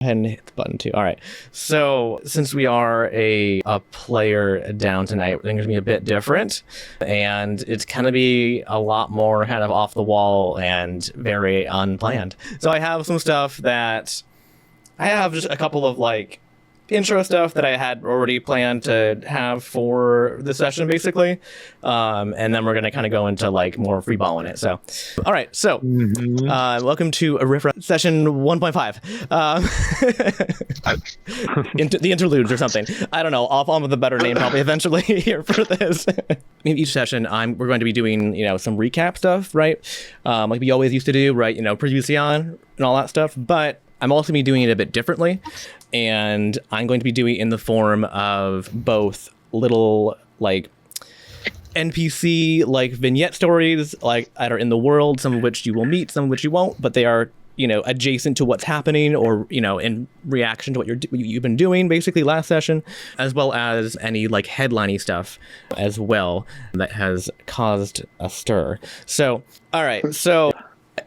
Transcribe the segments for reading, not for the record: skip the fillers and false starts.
ahead and hit the button too. All right. So since we are a player down tonight, things are going to be a bit different, and it's going to be a lot more kind of off the wall and very unplanned. So I have some stuff that I have just a couple of like intro stuff that I had already planned to have for the session, basically, and then we're going to kind of go into like more freeballing it. So, all right, so welcome to a Riffrunners session 1.5. The interludes or something. I don't know. I'll come up with a better name probably eventually here for this. In each session, we're going to be doing some recap stuff, right? Like we always used to do, right? Previously on and all that stuff, but I'm also be doing it a bit differently, and I'm going to be doing it in the form of both little like NPC like vignette stories like that are in the world, some of which you will meet, some of which you won't, but they are adjacent to what's happening or in reaction to what you've been doing basically last session, as well as any like headliney stuff as well that has caused a stir. So all right, so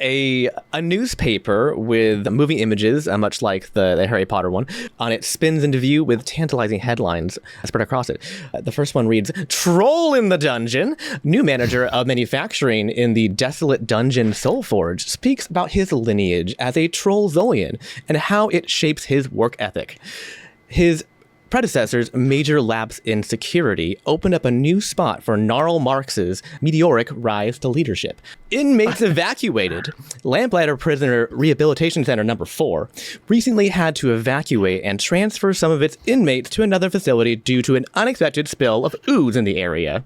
a newspaper with moving images, much like the Harry Potter one, on it spins into view with tantalizing headlines spread across it. The first one reads, "Troll in the dungeon. New manager of manufacturing in the desolate dungeon Soulforge speaks about his lineage as a Trollzolian and how it shapes his work ethic. His predecessor's major lapse in security opened up a new spot for Gnarl Marx's meteoric rise to leadership. Inmates evacuated. Lamplighter Prisoner Rehabilitation Center number 4 recently had to evacuate and transfer some of its inmates to another facility due to an unexpected spill of ooze in the area.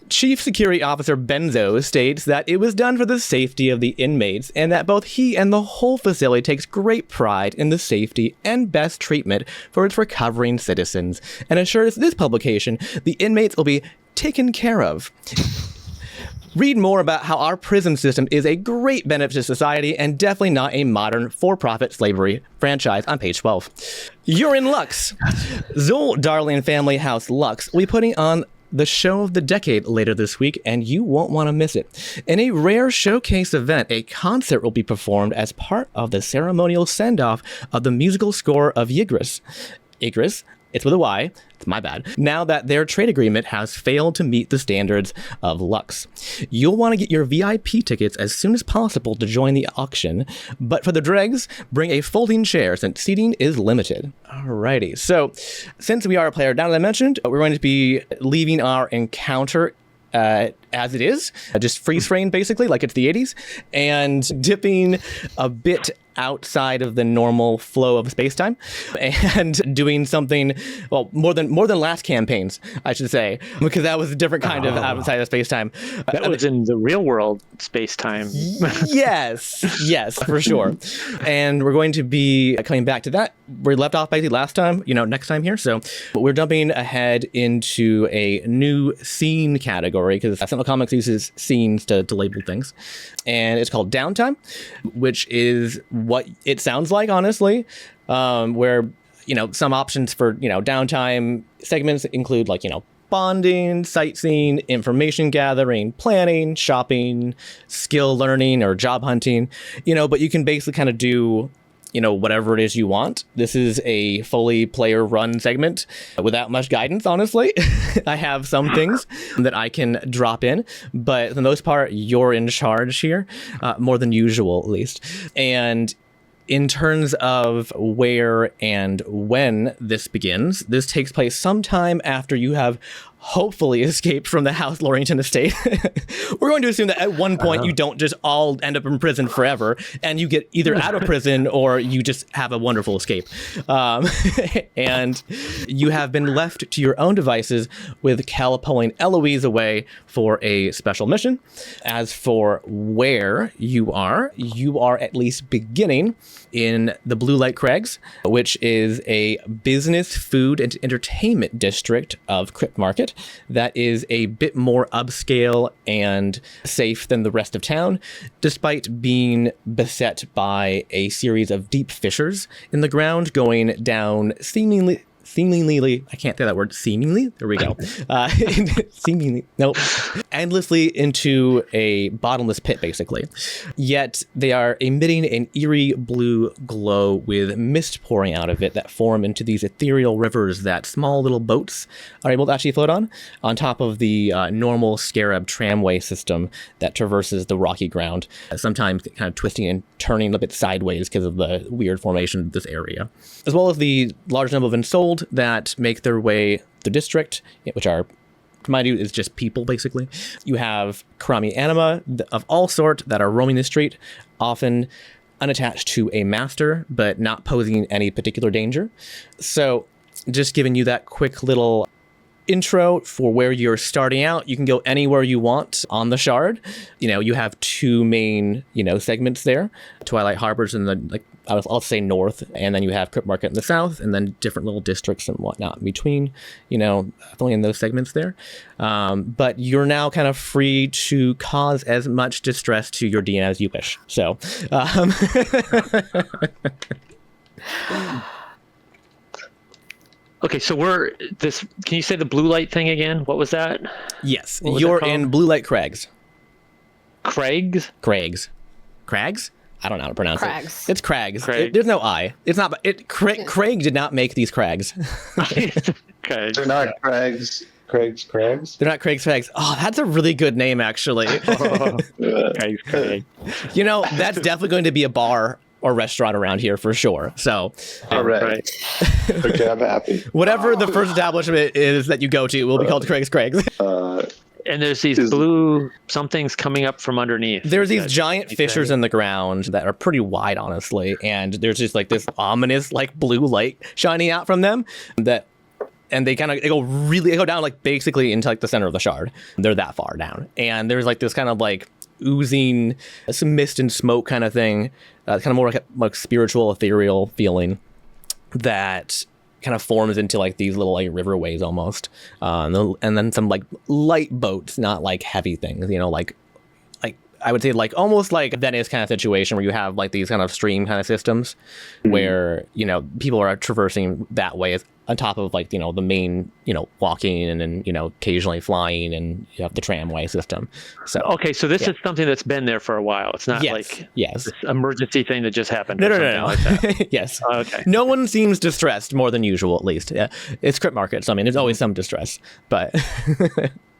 Chief Security Officer Benzo states that it was done for the safety of the inmates and that both he and the whole facility takes great pride in the safety and best treatment for its recovering citizens and assures this publication the inmates will be taken care of. Read more about how our prison system is a great benefit to society and definitely not a modern for-profit slavery franchise on page 12. You're in Lux. Zol Darling Family House Lux will be putting on the show of the decade later this week, and you won't want to miss it. In a rare showcase event, a concert will be performed as part of the ceremonial send-off of the musical score of Ygritte. Ygritte, it's with a Y, it's my bad, now that their trade agreement has failed to meet the standards of Lux. You'll want to get your VIP tickets as soon as possible to join the auction, but for the dregs, bring a folding chair since seating is limited. Alrighty, so since we are a player down, as I mentioned, we're going to be leaving our encounter as it is, just freeze frame basically, like it's the 80s, and dipping a bit outside of the normal flow of space-time and doing something, well, more than last campaigns, I should say, because that was a different kind of outside of space-time. That was in the real world space-time. yes, for sure. And we're going to be coming back to that. We left off basically last time, next time here. So we're jumping ahead into a new scene category because Sentinel Comics uses scenes to label things. And it's called Downtime, which is what it sounds like, honestly, where, some options for, downtime segments include like, bonding, sightseeing, information gathering, planning, shopping, skill learning, or job hunting, but you can basically kind of do whatever it is you want. This is a fully player run segment without much guidance, honestly. I have some things that I can drop in, but for the most part, you're in charge here, more than usual, at least. And in terms of where and when this begins, this takes place sometime after you have hopefully escaped from the House Lorrington estate. We're going to assume that at one point you don't just all end up in prison forever, and you get either out of prison or you just have a wonderful escape. And you have been left to your own devices with Cal pulling Eloise away for a special mission. As for where you are at least beginning in the Blue Light Craggs, which is a business, food, and entertainment district of Crypt Market that is a bit more upscale and safe than the rest of town, despite being beset by a series of deep fissures in the ground going down seemingly seemingly, I can't say that word, seemingly, there we go, seemingly, nope, endlessly into a bottomless pit, basically. Yet they are emitting an eerie blue glow with mist pouring out of it that form into these ethereal rivers that small little boats are able to actually float on top of the normal Scarab tramway system that traverses the rocky ground, sometimes kind of twisting and turning a bit sideways because of the weird formation of this area, as well as the large number of ensouled that make their way the district, which are, to mind you, is just people, basically. You have Karami anima of all sort that are roaming the street, often unattached to a master, but not posing any particular danger. So just giving you that quick little intro for where you're starting out. You can go anywhere you want on the shard. You have two main, segments there. Twilight Harbor's in the, I'll say north, and then you have Crypt Market in the south, and then different little districts and whatnot in between, filling in those segments there. But you're now kind of free to cause as much distress to your DM as you wish. So, Okay, so can you say the blue light thing again? What was that? Yes, you're in Blue Light Craggs. Craggs? Craggs. Craggs? I don't know how to pronounce Craggs. it. It's Craggs. There's no I. It's not. Cragg did not make these Craggs. Okay. They're not Craggs. Craggs? They're not Craig's Craggs. Oh, that's a really good name, actually. Cragg. That's definitely going to be a bar or restaurant around here for sure. So, all right. Okay, I'm happy. Whatever the first establishment is that you go to will be called Craig's Craggs. And there's these blue somethings coming up from underneath. There's these giant fissures in the ground that are pretty wide, honestly, and there's just like this ominous like blue light shining out from them and they go down like basically into like the center of the shard. They're that far down, and there's like this kind of like oozing some mist and smoke kind of thing, kind of more like spiritual, ethereal feeling that kind of forms into like these little like riverways almost, and then some like light boats, not like heavy things, like I would say like almost like a Venice kind of situation where you have like these kind of stream kind of systems where people are traversing that way on top of like the main walking and then occasionally flying, and you have the tramway system. So okay, so this is something that's been there for a while. It's not this emergency thing that just happened. No. Like that. Yes. Okay. No one seems distressed more than usual, at least. Yeah, it's Crypt Market, so I mean, there's always some distress, but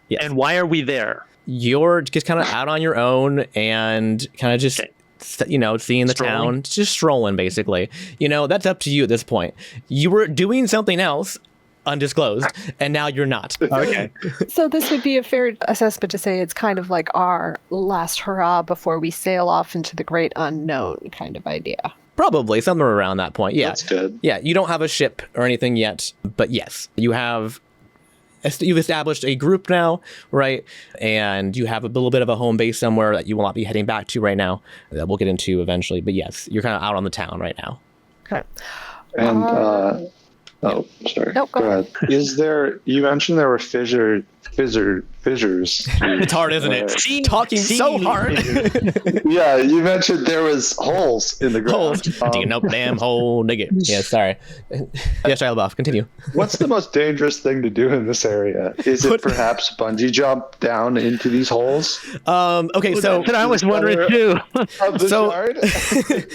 yes. And why are we there? You're just kind of out on your own and kind of just seeing the town, just strolling basically. That's up to you at this point. You were doing something else undisclosed, and now you're not. Okay. So this would be a fair assessment to say it's kind of like our last hurrah before we sail off into the great unknown kind of idea. Probably somewhere around that point. Yeah. That's good. Yeah, you don't have a ship or anything yet, but yes, you've established a group now, right? And you have a little bit of a home base somewhere that you will not be heading back to right now, that we'll get into eventually. But yes, you're kind of out on the town right now. Okay. And sorry. No, go ahead. You mentioned there were fissures. It's hard, isn't it? Talking so hard. Yeah, you mentioned there was holes in the ground. Digging up damn hole, dig it. Yeah, sorry. Yes, Shia LaBeouf, continue. What's the most dangerous thing to do in this area? Is it perhaps bungee jump down into these holes? Okay, so that's what I was wondering too. Shard?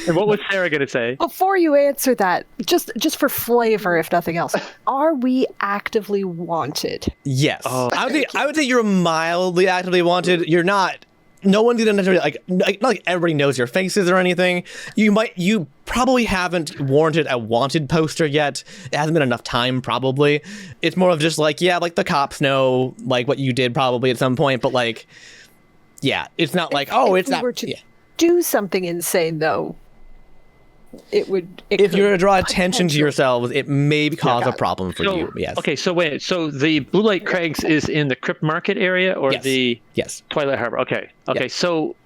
And what was Sarah going to say? Before you answer that, just for flavor, if nothing else, are we actively wanted? Yes. I would say you're mildly actively wanted. You're not. No one's gonna necessarily not like everybody knows your faces or anything. You probably haven't warranted a wanted poster yet. It hasn't been enough time, probably. It's more of just like the cops know like what you did probably at some point, but like, yeah, it's not like it's not. Were to do something insane though, if you were to draw attention to yourselves, it may cause a problem for you. Yes. Okay, so wait. So the Blue Light Craggs is in the Crypt Market area or the Twilight Harbor? Okay. Okay. Yes. So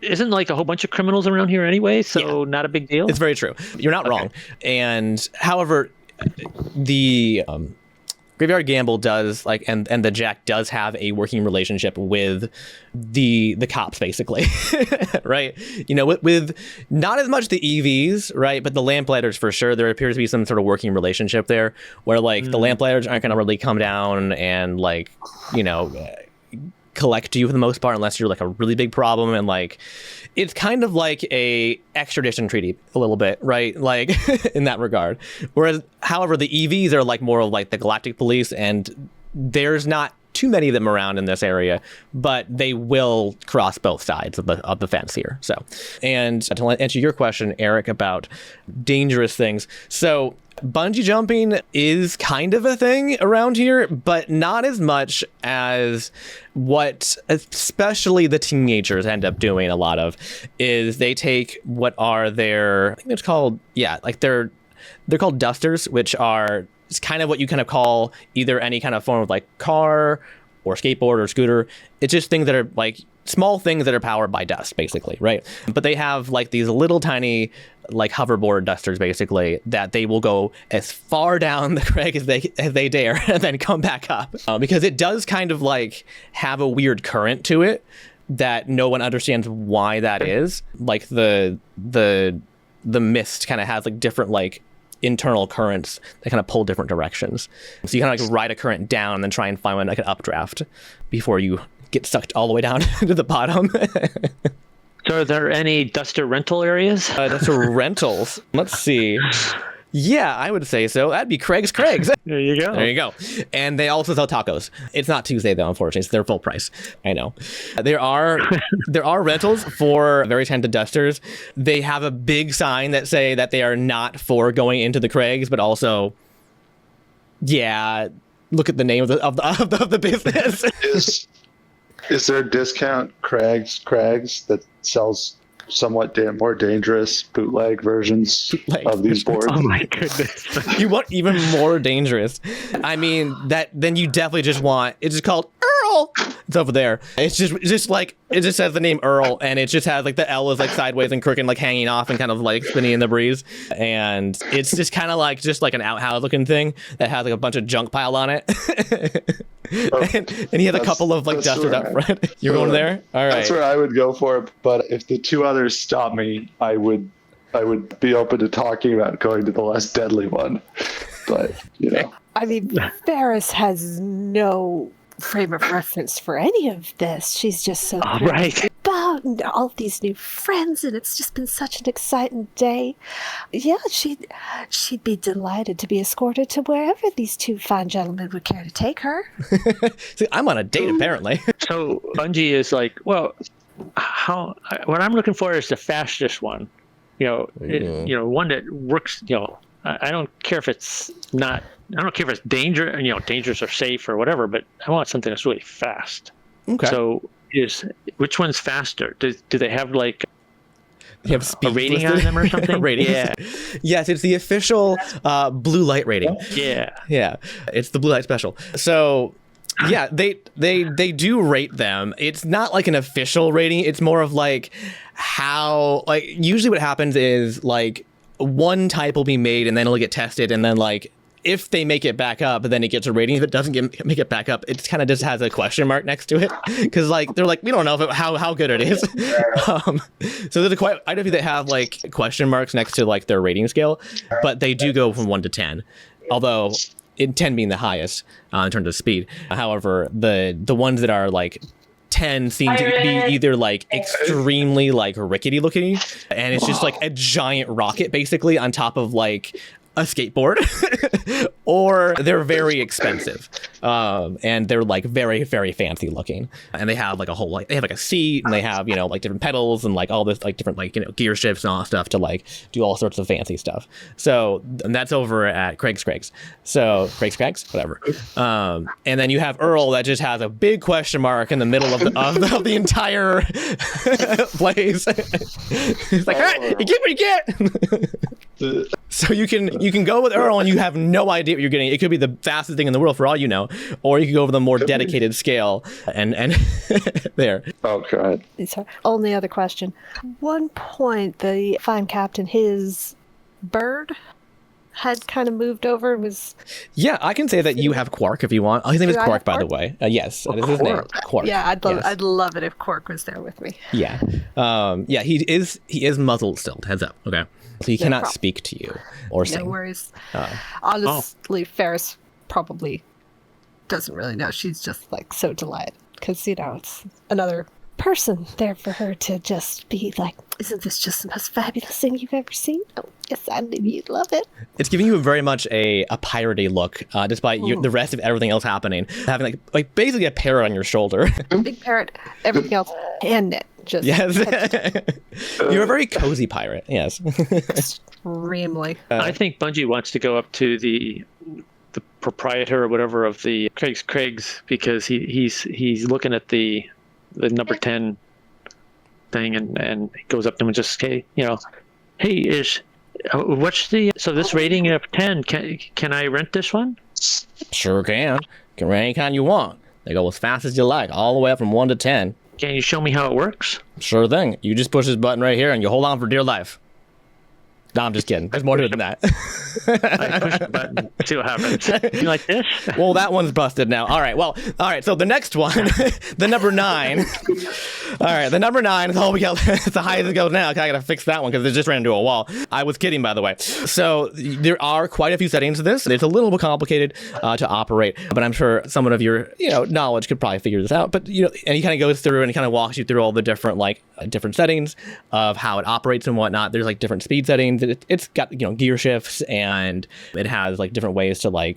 isn't like a whole bunch of criminals around here anyway? So not a big deal? It's very true. You're not wrong. And however, the Graveyard Gamble does like, and the Jack does have a working relationship with the cops, basically, right? You know, with not as much the EVs, right, but the Lamplighters for sure. There appears to be some sort of working relationship there, where like the Lamplighters aren't going to really come down and like, you know, collect you for the most part unless you're like a really big problem, and like it's kind of like a extradition treaty a little bit, right? Like in that regard. Whereas, however, the EVs are like more of like the Galactic Police, and there's not too many of them around in this area, but they will cross both sides of the fence here. So, and to answer your question, Eric, about dangerous things, so bungee jumping is kind of a thing around here, but not as much as what especially the teenagers end up doing a lot of, is they take what are their, I think it's called, they're called dusters, which are, it's kind of what you kind of call either any kind of form of like car or skateboard or scooter. It's just things that are like small things that are powered by dust, basically, right? But they have like these little tiny like hoverboard dusters, basically, that they will go as far down the crag as they dare and then come back up, because it does kind of like have a weird current to it that no one understands why that is. Like the mist kind of has like different like internal currents that kind of pull different directions. So you kind of like ride a current down and then try and find one like an updraft before you get sucked all the way down to the bottom. So are there any duster rental areas? Duster rentals. Let's see. Yeah, I would say so. That'd be Craggs. There you go. There you go. And they also sell tacos. It's not Tuesday though, unfortunately. So they're full price. I know. There are rentals for very talented dusters. They have a big sign that say that they are not for going into the Craggs, but also, yeah, look at the name of the business. Is there a discount Craggs that sells somewhat more dangerous bootleg versions of these boards? Oh my goodness. You want even more dangerous? I mean, then you definitely just want, it's just called Earl. It's over there. It's just like, it just has the name Earl, and it just has like the L is like sideways and crooked, like hanging off and kind of like spinning in the breeze. And it's just kind of like just like an outhouse looking thing that has like a bunch of junk piled on it. and he has a couple of like dusters up front. You're going there? All right. That's where I would go for it. But if the two others stop me, I would be open to talking about going to the less deadly one. But, you know. I mean, Ferris has no frame of reference for any of this. She's just so right about and all of these new friends, and it's just been such an exciting day. Yeah, she'd be delighted to be escorted to wherever these two fine gentlemen would care to take her. See, I'm on a date apparently. So Bungie is like, well, what I'm looking for is the fastest one. One that works. I don't care if it's not. I don't care if it's dangerous or safe or whatever, but I want something that's really fast. Okay. So which one's faster? Do they have like they have a rating on them or something? Rating. Yeah. Yes, it's the official blue light rating. Yeah. Yeah. It's the blue light special. So yeah, they do rate them. It's not like an official rating. It's more of like how, like, usually what happens is like one type will be made and then it'll get tested, and then like if they make it back up, then it gets a rating. If it doesn't make it back up, it kind of just has a question mark next to it, because like they're like, we don't know how good it is. So there's I don't think they have like question marks next to like their rating scale, but they do go from 1 to 10, although 10 being the highest in terms of speed. However, the ones that are like 10 seem to be either like extremely like rickety looking, and it's just like a giant rocket basically on top of like a skateboard, or they're very expensive, and they're like very, very fancy looking, and they have like a whole, like they have like a seat, and they have like different pedals and like all this like different like gear shifts and all that stuff to like do all sorts of fancy stuff. So and that's over at Craggs. So Craggs, whatever. And then you have Earl that just has a big question mark in the middle of the entire place. It's like, all right, you get what you get. So you can go with Earl and you have no idea what you're getting. It could be the fastest thing in the world for all you know, or you could go with a more dedicated scale and there. Oh god. Sorry. Only other question. One point, the fine captain, his bird had kind of moved over and was... Yeah, I can say that you have Quark if you want. Oh, his name is Do I Quark, have by the Quark? way. Yes, that is his name. Quark. Yeah, Yes. I'd love it if Quark was there with me. Yeah. Yeah, he is muzzled still. Heads up. Okay. So he cannot problem. speak to you or sing. No worries. Honestly, Ferris probably doesn't really know. She's just like so delighted because, you know, it's another person there for her to just be like, isn't this just the most fabulous thing you've ever seen? Oh, yes, I knew you'd love it. It's giving you very much a piratey look, despite the rest of everything else happening. Having like basically a parrot on your shoulder. Big parrot, everything else, and it. Just Yes. You're a very cozy pirate. Yes. extremely. I think Bungie wants to go up to the proprietor or whatever of the Craggs because he's looking at the number 10 thing and goes up to him and just say, you know, hey, what's this rating of 10? Can I rent this one? Sure can. Can rent any kind you want. They go as fast as you like, all the way up from 1 to 10. Can you show me how it works? Sure thing. You just push this button right here and you hold on for dear life. No, I'm just kidding. There's more to it than that. I push the button, see what happens. You like this? Well, that one's busted now. All right. So the next one, the number 9. All right, the number 9 is all we got. It's the highest it goes now. I gotta fix that one because it just ran into a wall. I was kidding, by the way. So there are quite a few settings to this. It's a little bit complicated to operate, but I'm sure someone of your knowledge could probably figure this out. But and he kind of goes through and he kind of walks you through all the different different settings of how it operates and whatnot. There's like different speed settings. It's got gear shifts, and it has like different ways to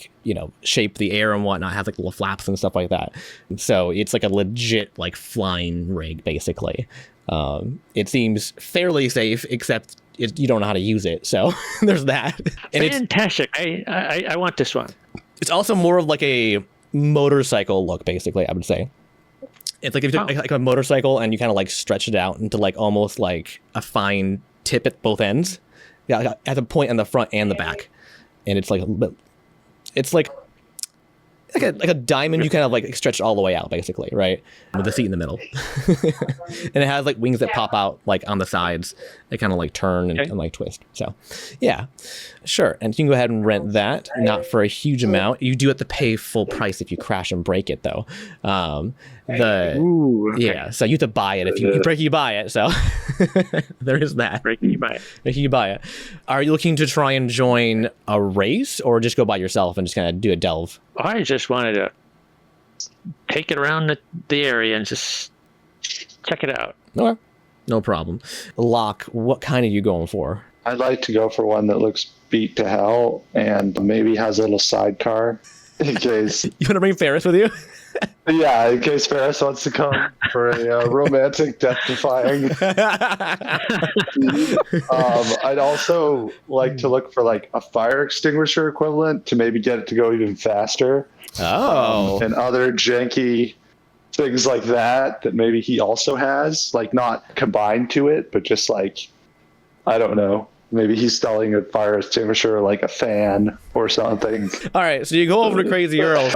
shape the air and whatnot. It has like little flaps and stuff like that. So it's like a legit flying rig basically. It seems fairly safe, except you don't know how to use it. So there's that. And fantastic. I want this one. It's also more of like a motorcycle look, basically. I would say. It's like if you took like a motorcycle and you kind of stretch it out into almost like a fine tip at both ends. Yeah, at a point on the front and the back, and it's like a little bit. It's like a diamond. You kind of stretch all the way out, basically, right? With the seat in the middle, and it has wings that pop out on the sides. They kind of turn and twist. So, yeah, sure. And you can go ahead and rent that, not for a huge amount. You do have to pay full price if you crash and break it, though. Yeah, so you have to buy it. If you break, you buy it. So there is that. Break, you buy it. Break, you buy it. Are you looking to try and join a race, or just go by yourself and just kind of do a delve? I just wanted to take it around the area and just check it out. Okay. No problem. Loch, what kind are you going for? I'd like to go for one that looks beat to hell and maybe has a little sidecar in case. You want to bring Ferris with you? Yeah, in case Ferris wants to come for a romantic, death-defying. I'd also like to look for a fire extinguisher equivalent to maybe get it to go even faster. Oh. And other janky things like that maybe he also has, not combined to it, but just I don't know. Maybe he's selling a fire extinguisher, a fan or something. All right, so you go over to Crazy Earl,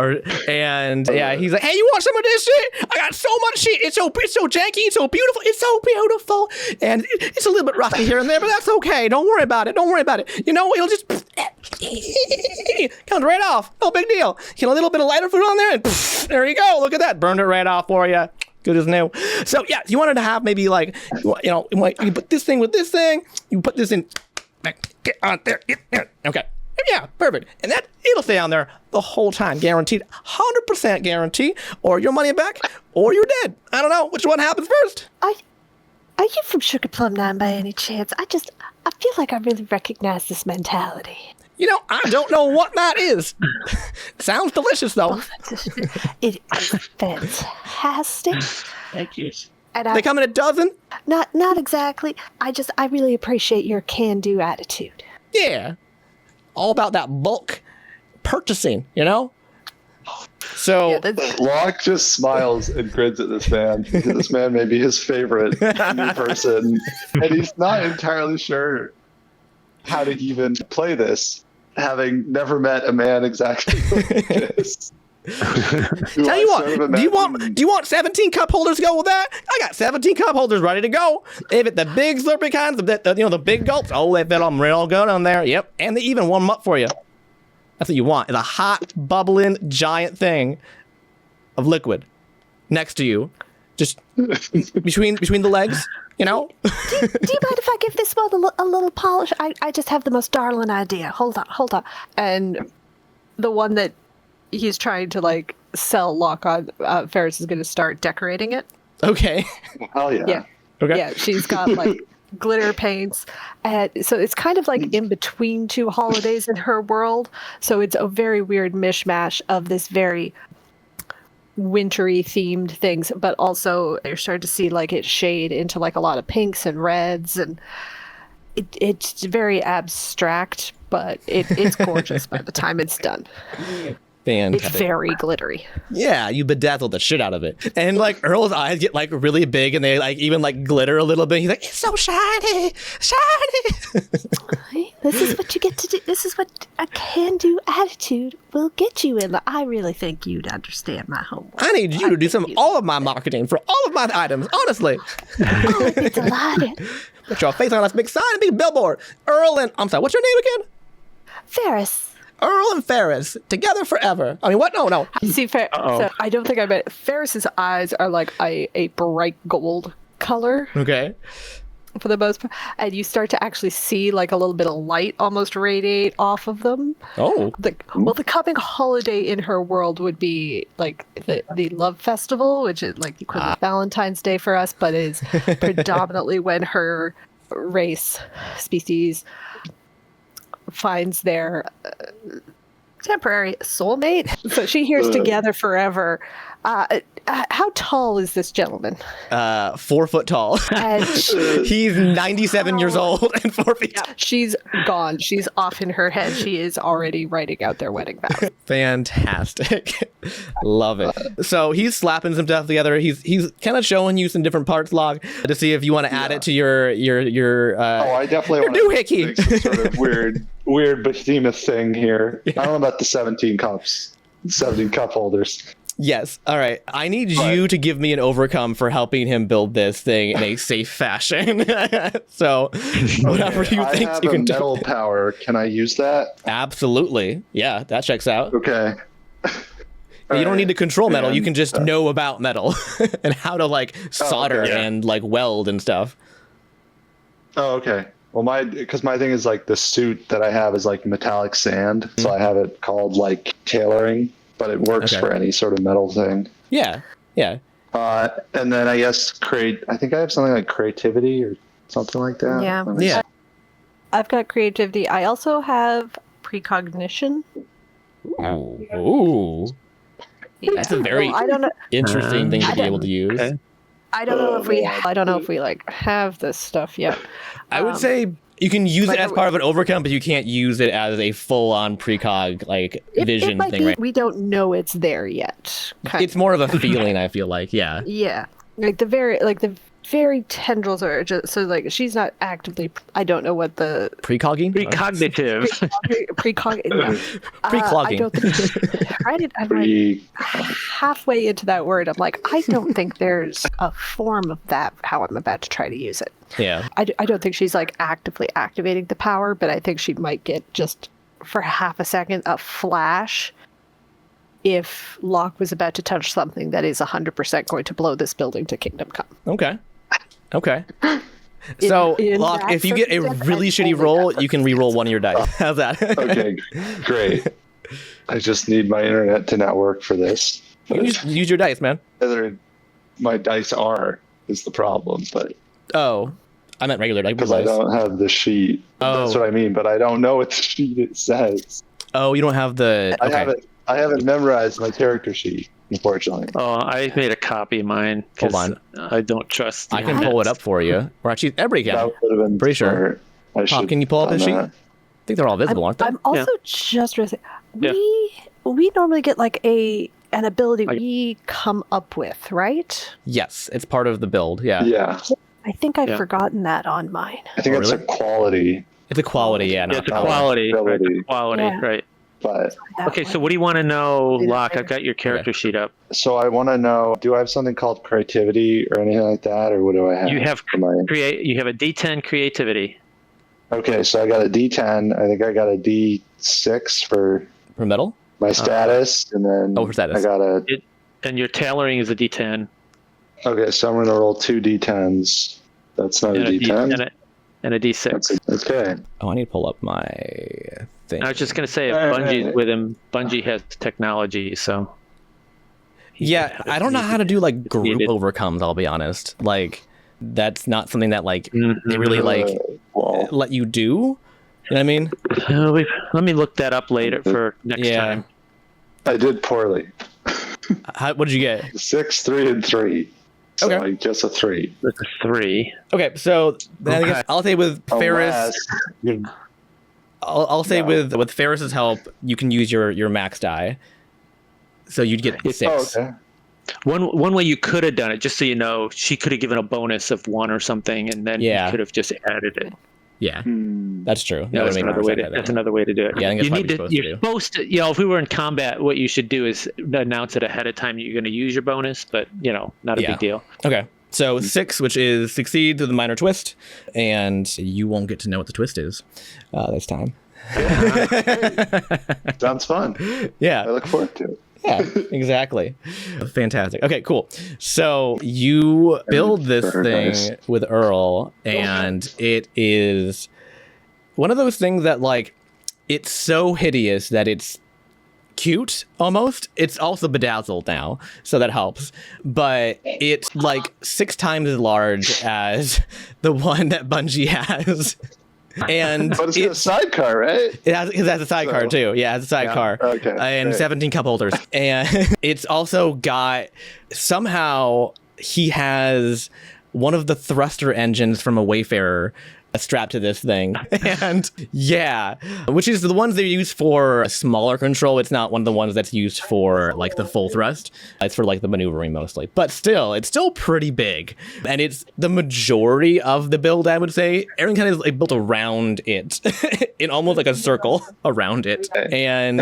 and yeah, he's like, "Hey, you want some of this shit? I got so much shit. It's so janky. It's so beautiful. It's so beautiful, and it's a little bit rusty here and there, but that's okay. Don't worry about it. Don't worry about it. It'll just comes right off. No big deal. A little bit of lighter fluid on there, and there you go. Look at that. Burned it right off for you. Good as new. So yeah, you wanted to have maybe you put this thing with this thing. You put this in. Get on there. Okay. Yeah, perfect. And it'll stay on there the whole time, guaranteed. 100% guarantee, or your money back, or you're dead. I don't know which one happens first. Are you from Sugar Plum 9 by any chance? I feel like I really recognize this mentality. I don't know what that is. Sounds delicious, though. It is fantastic. Thank you. And they come in a dozen? Not exactly. I really appreciate your can-do attitude. Yeah. All about that bulk purchasing, So Loch just smiles and grins at this man. This man may be his favorite new person, and he's not entirely sure how to even play this, having never met a man exactly like this. Tell you what, do you want 17 cup holders to go with that? I got 17 cup holders ready to go. If it's the big slurpy kinds, the big gulps, they fit them real good on there. Yep, and they even warm them up for you. That's what you want. It's a hot, bubbling, giant thing of liquid next to you, just between the legs. You know? Do you mind if I give this one a little polish? I just have the most darling idea. Hold on. And the one that he's trying to like sell Loch on, Ferris is going to start decorating it. Okay. Hell yeah. Yeah. Okay. Yeah, she's got like glitter paints. And so it's kind of like in between two holidays in her world. So it's a very weird mishmash of this very wintry themed things, but also you're starting to see like it shade into like a lot of pinks and reds, and it's very abstract, but it's gorgeous by the time it's done. Fantastic. It's very glittery. Yeah, you bedazzled the shit out of it. And like Earl's eyes get like really big and they like even like glitter a little bit. He's like, it's so shiny. This is what you get to do. This is what a can-do attitude will get you in. I really think you'd understand my homework. I need you to do all of my marketing for all of my items, honestly. I'd be delighted. Put your face on this big sign and big billboard. I'm sorry, what's your name again? Ferris. Earl and Ferris, together forever. I mean, what? No. See, so I don't think I bet Ferris's eyes are like a bright gold color. Okay. For the most part. And you start to actually see like a little bit of light almost radiate off of them. Oh. The coming holiday in her world would be like the Love Festival, which is like equivalent of Valentine's Day for us, but is predominantly when her species finds their temporary soulmate. So she hears together forever. How tall is this gentleman? 4 foot tall. And He's 97 years old and 4 feet. yeah, she's gone. She's off in her head. She is already writing out their wedding vows. Fantastic. Love it. So he's slapping some stuff together. He's kind of showing you some different parts log to see if you want to add it to your I definitely want new to hickey. make some sort of weird behemoth thing here. I don't know about the 17 cup holders. Yes. All right. I need you to give me an overcome for helping him build this thing in a safe fashion. So whatever you I think have you a can do. metal power. Can I use that? Absolutely. Yeah, that checks out. Okay. You don't need to control metal. You can just know about metal and how to like solder and like weld and stuff. Oh, okay. Well, because my thing is like the suit that I have is like metallic sand, so I have it called like tailoring, but it works for any sort of metal thing. Yeah. And then I guess I think I have something like creativity or something like that. Yeah. I've got creativity. I also have precognition. Ooh. Yeah. That's a very I don't know. interesting thing to be able to use. Okay. I don't know if we like have this stuff yet. I would say you can use it as part of an overcome, but you can't use it as a full-on precog like vision it might thing, be, right? We don't know it's there yet. It's more of a feeling, I feel like. Yeah. Yeah, like the very tendrils are just so like she's not actively. I don't know what the Precogging? Precognitive. precog. Preclogging. I don't think. I'm like halfway into that word. I'm like, I don't think there's a form of that. How I'm about to try to use it. Yeah. I don't think she's like actively activating the power, but I think she might get just for half a second a flash if Loch was about to touch something that is 100% going to blow this building to kingdom come. Okay. So, In Loch, that if you get a circumstance, really I shitty only roll, got you can re-roll one of your dice. How's that? Okay, great. I just need my internet to not work for this. You can just use your dice, man. Whether my dice is the problem, but Oh, I meant regular dice. because I don't have the sheet. Oh. That's what I mean, but I don't know what the sheet it says. Oh, you don't have the... Okay. I haven't memorized my character sheet, unfortunately. Oh, I made a copy of mine. 'Cause Hold I don't trust. I can pull it up for you. Or actually, everybody can. That would have been Pretty sure. smart. Pop, can you pull up his sheet? I think they're all visible, aren't they? I'm also just realizing we normally get like an ability we come up with, right? Yes, it's part of the build. Yeah. Yeah, I think I've forgotten that on mine. I think it's really? a quality. It's a quality, Yeah, not it's a power. quality. Right, Ability. quality, Yeah. right. But Okay, so what do you want to know, Loch? I've got your character sheet up. so I want to know, do I have something called creativity or anything like that, or what do I have? You have for my- You have a D10 creativity. Okay, so I got a D10. I think I got a D6 for metal? my status, and then for status. I got a. And your tailoring is a D10. Okay, so I'm going to roll 2 D10s. That's not a D10. And a D6. Okay. Oh, I need to pull up my thing. I was just going to say, if Bungie's with him, Bungie has technology, so. Yeah, I don't know how to do like group overcomes, I'll be honest. Like, that's not something that like they really like let you do. You know what I mean? Let me look that up later for next time. I did poorly. What did you get? 6, 3, and 3. So Okay. just a 3. That's a 3. Okay, so then I guess I'll say with Ferris, I'll say with Ferris's help, you can use your max die. So you'd get 6. Oh, okay. One way you could have done it, just so you know, she could have given a bonus of 1 or something, and then you could have just added it. Yeah, that's true. That's another way to do it. Yeah, I think that's you need to. You're supposed to. You know, if we were in combat, what you should do is announce it ahead of time. You're going to use your bonus, but not a big deal. Okay, so 6, which is succeed through the minor twist, and you won't get to know what the twist is this time. Sounds fun. Yeah, I look forward to it. Yeah, exactly. Fantastic. Okay, cool. So you build this thing with Earl, and it is one of those things that, like, it's so hideous that it's cute almost. It's also bedazzled now, so that helps. But it's like 6 times as large as the one that Bungie has. But it's got a sidecar, right? It has a sidecar too. Yeah, it has a sidecar. Okay. And 17 cup holders. And it's also got, somehow he has one of the thruster engines from a Wayfarer strapped to this thing. And yeah, which is the ones they use for a smaller control. It's not one of the ones that's used for like the full thrust. It's for like the maneuvering mostly. But still, it's still pretty big. And it's the majority of the build, I would say. Everything kind of is like built around it in almost like a circle around it. And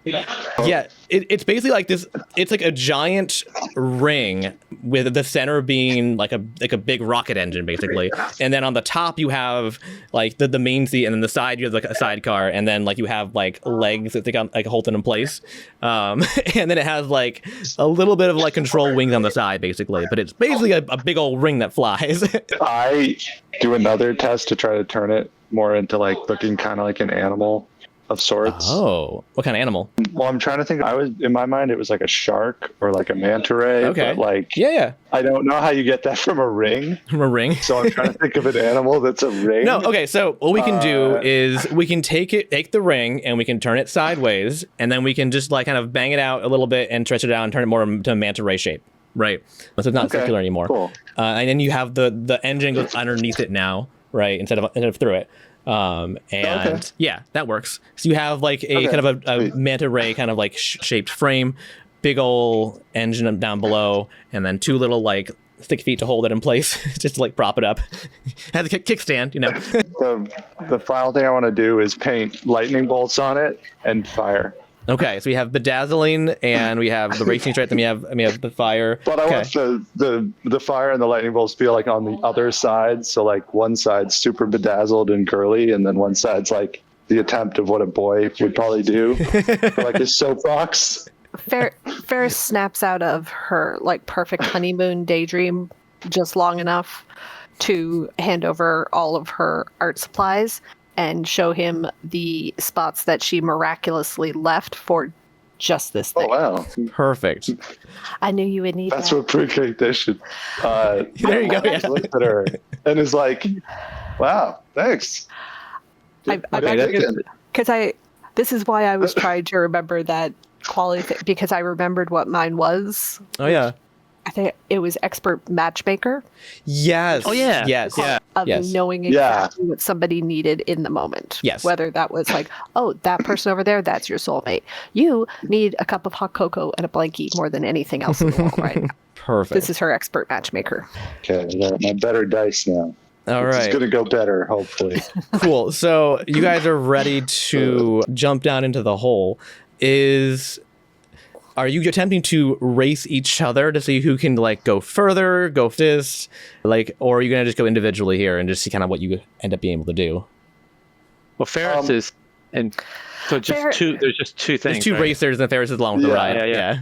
yeah, it's basically like this. It's like a giant ring with the center being like a big rocket engine, basically. And then on the top you have like the main seat, and then the side you have like a sidecar, and then like you have like legs that like hold it in place. And then it has like a little bit of like control wings on the side, basically. But it's basically a big old ring that flies. I do another test to try to turn it more into like looking kind of like an animal of sorts. Oh, what kind of animal? Well, I'm trying to think. In my mind, it was like a shark or like a manta ray. Okay. But like, yeah. I don't know how you get that from a ring. From a ring. So I'm trying to think of an animal that's a ring. No, okay. So what we can do is we can take the ring and we can turn it sideways, and then we can just like kind of bang it out a little bit and stretch it out and turn it more to a manta ray shape. Right. So it's not circular anymore. Cool. And then you have the engine goes underneath it now, right? Instead of through it. Yeah, that works. So you have like a kind of a manta ray kind of like shaped frame, big old engine down below, and then 2 little like stick feet to hold it in place, just to like prop it up. Has a kickstand, The final thing I want to do is paint lightning bolts on it and fire. Okay, so we have bedazzling, and we have the racing stripe, then we have the fire. But I want the fire and the lightning bolts to be like on the other side. So like one side's super bedazzled and girly, and then one side's like the attempt of what a boy would probably do, for like his soapbox. Ferris snaps out of her like perfect honeymoon daydream just long enough to hand over all of her art supplies and show him the spots that she miraculously left for just this thing. Oh, wow. Perfect. I knew you would need That's that. what pre-condition. There you go. Yeah. Looked at her and is like, wow, thanks. Because this is why I was trying to remember that quality because I remembered what mine was. Oh, yeah. I think it was expert matchmaker. Yes. Oh, yeah. Yes. Yeah. Of Yes. knowing exactly what somebody needed in the moment. Yes. Whether that was like, oh, that person over there, that's your soulmate. You need a cup of hot cocoa and a blankie more than anything else in the world right now. Perfect. This is her expert matchmaker. Okay, I got my better dice now. All It's right. going to go better, hopefully. Cool. So you guys are ready to jump down into the hole. Are you attempting to race each other to see who can like go further, go fist, like, or are you gonna just go individually here and just see kind of what you end up being able to do? Well, Ferris is, and so there's just two things. There's two right? racers and Ferris is along with the ride. yeah.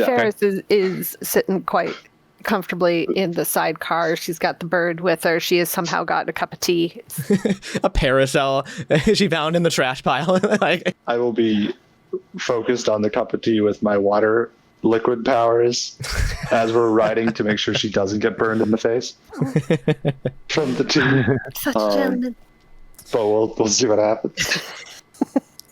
Ferris is sitting quite comfortably in the sidecar. She's got the bird with her. She has somehow got a cup of tea. A parasol she found in the trash pile. Like, I will be focused on the cup of tea with my water liquid powers as we're riding to make sure she doesn't get burned in the face from the tea. Such a gentleman. But we'll see what happens.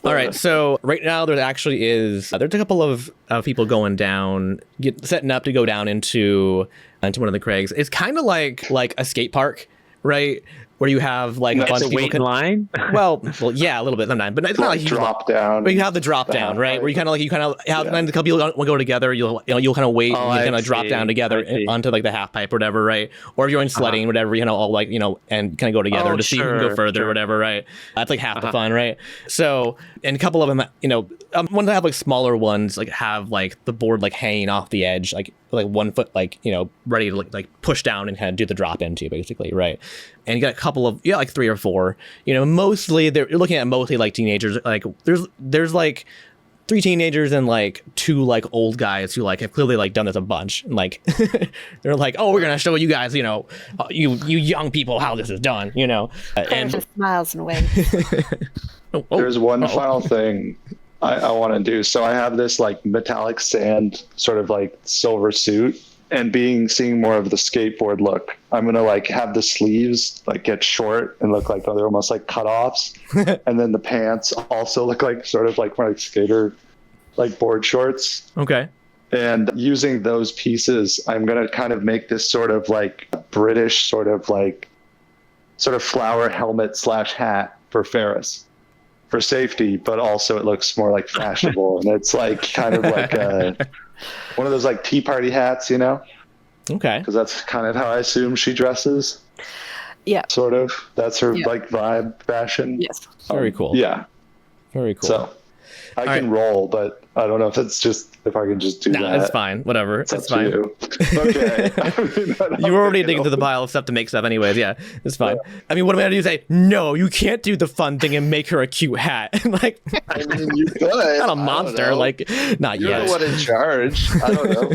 all right, so right now there actually is there's a couple of people going down, setting up to go down into one of the Craggs. It's kind of like a skate park, right? Where you have like a bunch of people wait in line. Well, yeah, a little bit sometimes, but it's not like you drop down. But you have the drop down, right? Where you kind of have a couple people will go together. You'll kind of wait and you kind of drop down together onto like the half pipe or whatever, right? Or if you're in sledding, whatever, all like and kind of go together to see who can go further, or whatever, right? That's like half the fun, right? So, and a couple of them, ones that have like smaller ones, like have like the board like hanging off the edge, like 1 foot, ready to like push down and kind of do the drop into, basically, right? And you got a couple of like 3 or 4, mostly you're looking at mostly like teenagers. Like there's like 3 teenagers and like 2 like old guys who like have clearly like done this a bunch. And like they're like, oh, we're gonna show you guys, you young people how this is done, And just smiles and waves. There's one final thing I want to do. So I have this like metallic sand sort of like silver suit, and seeing more of the skateboard look, I'm gonna like have the sleeves like get short and look like they're almost like cutoffs, and then the pants also look like sort of like more like skater like board shorts. Okay. And using those pieces, I'm gonna kind of make this sort of like British sort of flower helmet / hat for Ferris, for safety, but also it looks more like fashionable, and it's like kind of like one of those like tea party hats, Okay. because that's kind of how I assume she dresses. Yeah. Sort of. That's her like vibe, fashion. Yes. Very cool. Yeah. Very cool. So I can roll, but I don't know if I can just do that. It's fine. Whatever. It's fine. You. Okay. You were already digging through the pile of stuff to make stuff anyways. Yeah, it's fine. Yeah. I mean, what am I going to do? Say, no, you can't do the fun thing and make her a cute hat. Like, I mean, you could. Not a monster. Like, not You're yet. the one in charge. I don't know.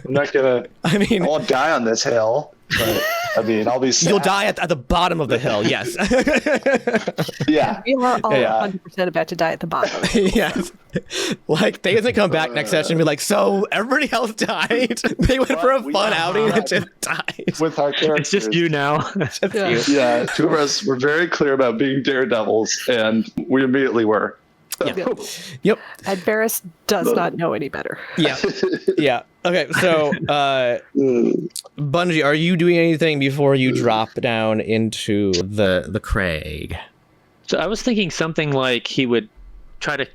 I'm not going to. I won't die on this hill. But, I mean, I'll be sad. You'll die at the bottom of the hill, yes. Yeah. We are all 100% about to die at the bottom. Yes. Like, they doesn't come back next session and be like, so everybody else died. They went for a fun outing and just died. With our characters. It's just you now. Yeah, 2 of us were very clear about being daredevils, and we immediately were. Yeah. Yep. And Ferris does not know any better. Yeah. Yeah. Okay, so Bungie, are you doing anything before you drop down into the Cragg? So I was thinking something like he would try to,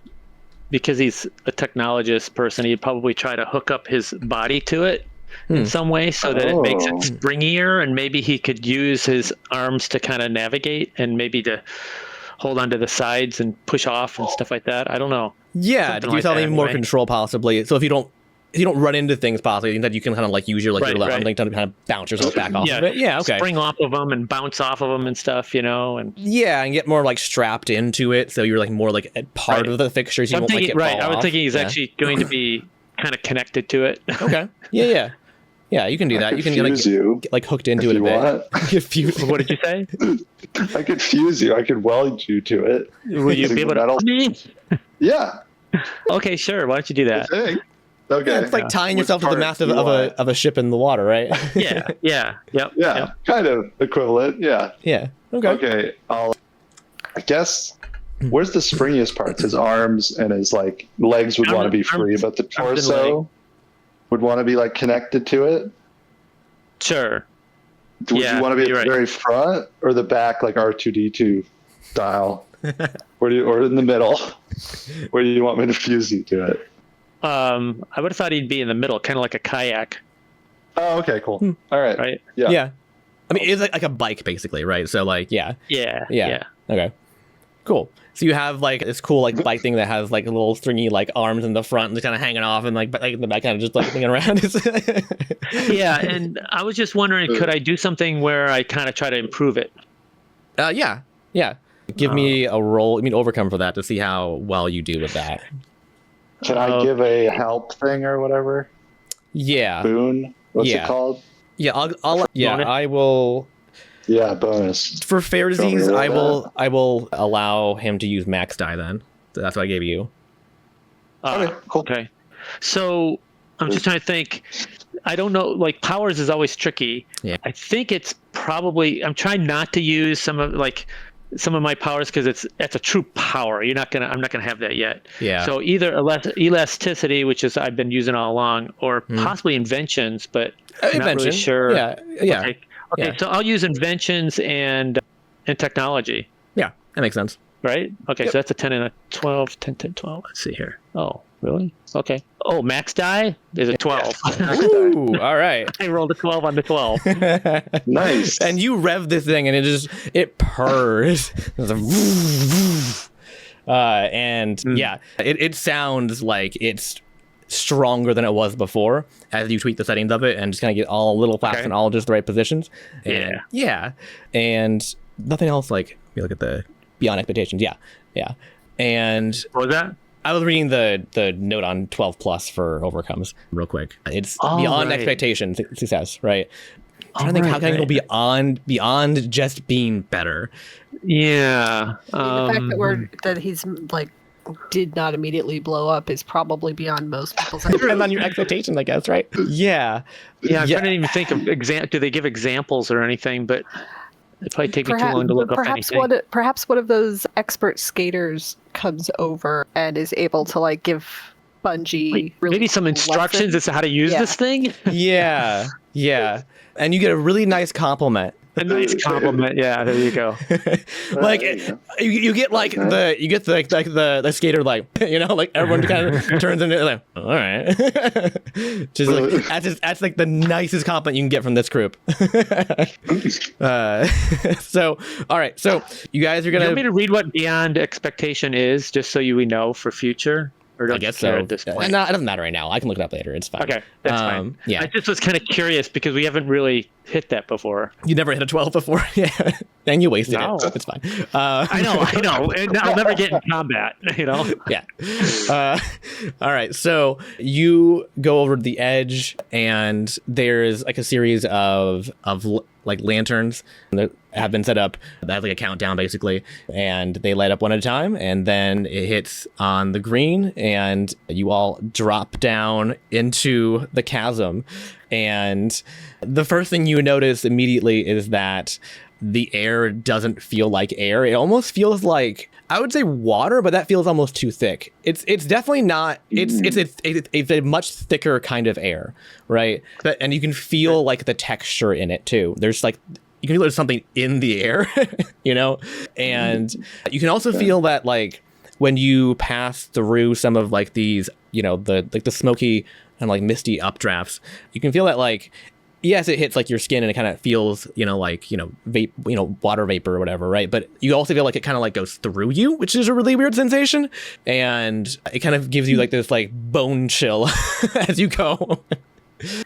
because he's a technologist person, he'd probably try to hook up his body to it in some way so that it makes it springier, and maybe he could use his arms to kind of navigate and maybe to hold onto the sides and push off and stuff like that. I don't know. Yeah, Something to give yourself that, even more anyway. control possibly. So if you don't run into things possibly, that you can kind of like use your Right, your left right. arm to kind of bounce yourself back off of it. Yeah, okay. Spring off of them and bounce off of them and stuff, and Yeah, and get more like strapped into it, so you're like more like a part of the fixtures. You I'm won't like thinking, get right. fall I was off. thinking he's Yeah. actually going to be kind of connected to it. Okay. Yeah. Yeah, you can do that. You can get like hooked into if it a you bit. want. Get fused. What did you say? I could fuse you. I could weld you to it. Will you be able to? Yeah. Okay, sure. Why don't you do that? Hey. Okay. Yeah, it's like tying Which yourself to the part mast do of you want? a ship in the water, right? Yeah. Yep. Yeah. Kind of equivalent. Yeah. Yeah. Okay. Okay. I guess. Where's the springiest parts? His arms and his like legs would want to be free, but the torso would want to be like connected to it. Sure. Would you want to be at the right. very front or the back, like R2D2 style? or in the middle? Where do you want me to fuse you to it? I would have thought he'd be in the middle, kind of like a kayak, Oh, okay, cool. All right. right? Yeah. Yeah. I mean, it's like a bike basically, right? So like, yeah. Okay, cool. So you have like this cool like bike thing that has like a little stringy like arms in the front and kind of hanging off, and like in the back kind of just like hanging around. Yeah, and I was just wondering, could I do something where I kind of try to improve it? Yeah. Give me a roll. I mean, overcome for that to see how well you do with that. Can I give a help thing or whatever? Yeah. Boon? What's it called? Yeah, I'll Bonus? I will. Yeah, bonus. For fairsies, Don't roll I will allow him to use max die then. So that's what I gave you. Okay, cool. Okay. So I'm just trying to think. I don't know. Like powers is always tricky. Yeah. I think it's probably. I'm trying not to use some of my powers because it's a true power. I'm not gonna have that yet. Yeah. So either elasticity, which is I've been using all along, or possibly inventions, but I'm not really sure. Yeah. Okay. Yeah. So I'll use inventions and technology. Yeah, that makes sense. Right? Okay, Yep. so that's a 10 and a 12. 10, 10, 12. Let's see here. Oh, really? Okay. Oh, max die is a 12. Ooh, all right. I rolled a 12 on the 12. Nice. And you rev this thing, and it purrs. It's like, yeah, it sounds like it's stronger than it was before as you tweak the settings of it and just kind of get all a little flaps in all just the right positions. And, and nothing else like you look at the beyond expectations. Yeah. And What was that? I was reading the note on 12 plus for overcomes real quick. It's beyond expectations success, right? I'm trying to think how can I go beyond just being better. Yeah. The fact that he's like did not immediately blow up is probably beyond most people's Depends on your expectations, I guess, right? Yeah. Yeah, I'm trying to even think of do they give examples or anything, but it probably take me too long to look up anything. Perhaps one of those expert skaters comes over and is able to like give Bungie maybe some instructions as to how to use this thing. Yeah. And you get a really nice compliment. A nice compliment. Yeah, there you go. Like you get like the skater like like everyone kind of turns into like all right. Just like that's like the nicest compliment you can get from this group. So all right, so you guys are gonna. You want me to read what beyond expectation is, just so we know for future? Or don't I guess you care so. at this point? No, it doesn't matter right now. I can look it up later. It's fine. Okay, that's fine. Yeah. I just was kind of curious because we haven't really hit that before. You never hit a 12 before? Yeah. And you wasted No. it. It's fine. I know. And I'll never get in combat, Yeah. All right. So you go over to the edge, and there's like a series of like lanterns that have been set up that have like a countdown basically, and they light up one at a time, and then it hits on the green, and you all drop down into the chasm. And the first thing you notice immediately is that the air doesn't feel like air. It almost feels like, I would say water, but that feels almost too thick. It's definitely not. It's a much thicker kind of air, right? And you can feel like the texture in it too. There's like, you can feel there's something in the air, and you can also feel that like when you pass through some of like these, the smoky and like misty updrafts, you can feel that like, yes, it hits like your skin and it kind of feels, water vapor or whatever, right? But you also feel like it kind of like goes through you, which is a really weird sensation. And it kind of gives you like this like bone chill as you go.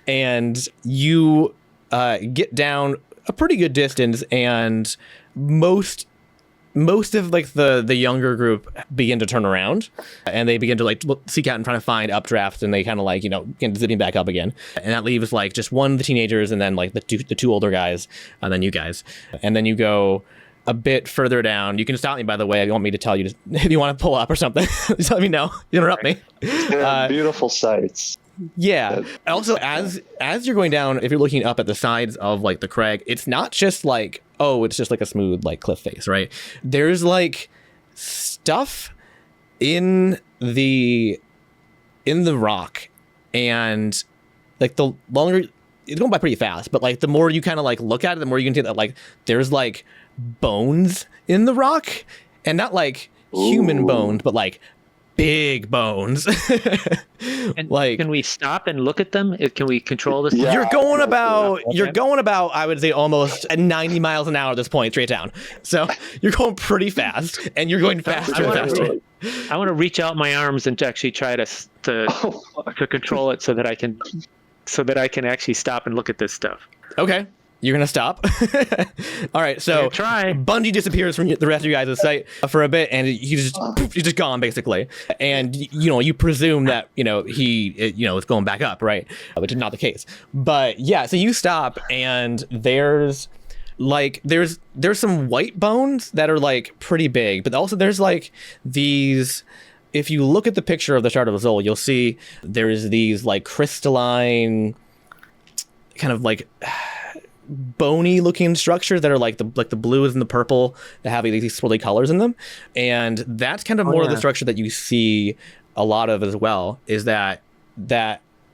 And you get down a pretty good distance, and most of like the younger group begin to turn around, and they begin to like seek out and try to find updrafts, and they kind of like get zipping back up again, and that leaves like just one of the teenagers, and then like the two older guys, and then you guys, and then you go a bit further down. You can stop me, by the way, if you want me to tell you, if you want to pull up or something. Just let me know. You interrupt me. Beautiful sights. Yeah. Also, as you're going down, if you're looking up at the sides of like the crag, it's not just like, oh, it's just like a smooth like cliff face, right? There's like stuff in the rock, and like the longer it's going by pretty fast, but like the more you kind of like look at it, the more you can see that like there's like bones in the rock, and not like human bones, but like big bones. And like, can we stop and look at them? Can we control this? Yeah. you're going about, Okay. I would say almost at 90 miles an hour at this point, straight down. So you're going pretty fast, and you're going faster and faster. I want to reach out my arms and to actually try to control it so that I can actually stop and look at this stuff. Okay. You're going to stop. All right. So Try. Bungie disappears from the rest of you guys' sight for a bit, and he's just gone, basically. And, you presume that, he is going back up, right? Which is not the case. But yeah, so you stop, and there's some white bones that are like pretty big, but also there's like these. If you look at the picture of the Shard of the Soul, you'll see there's these like crystalline kind of like bony looking structures that are like the blues and the purple that have these swirly colors in them. And that's kind of more of the structure that you see a lot of as well, is that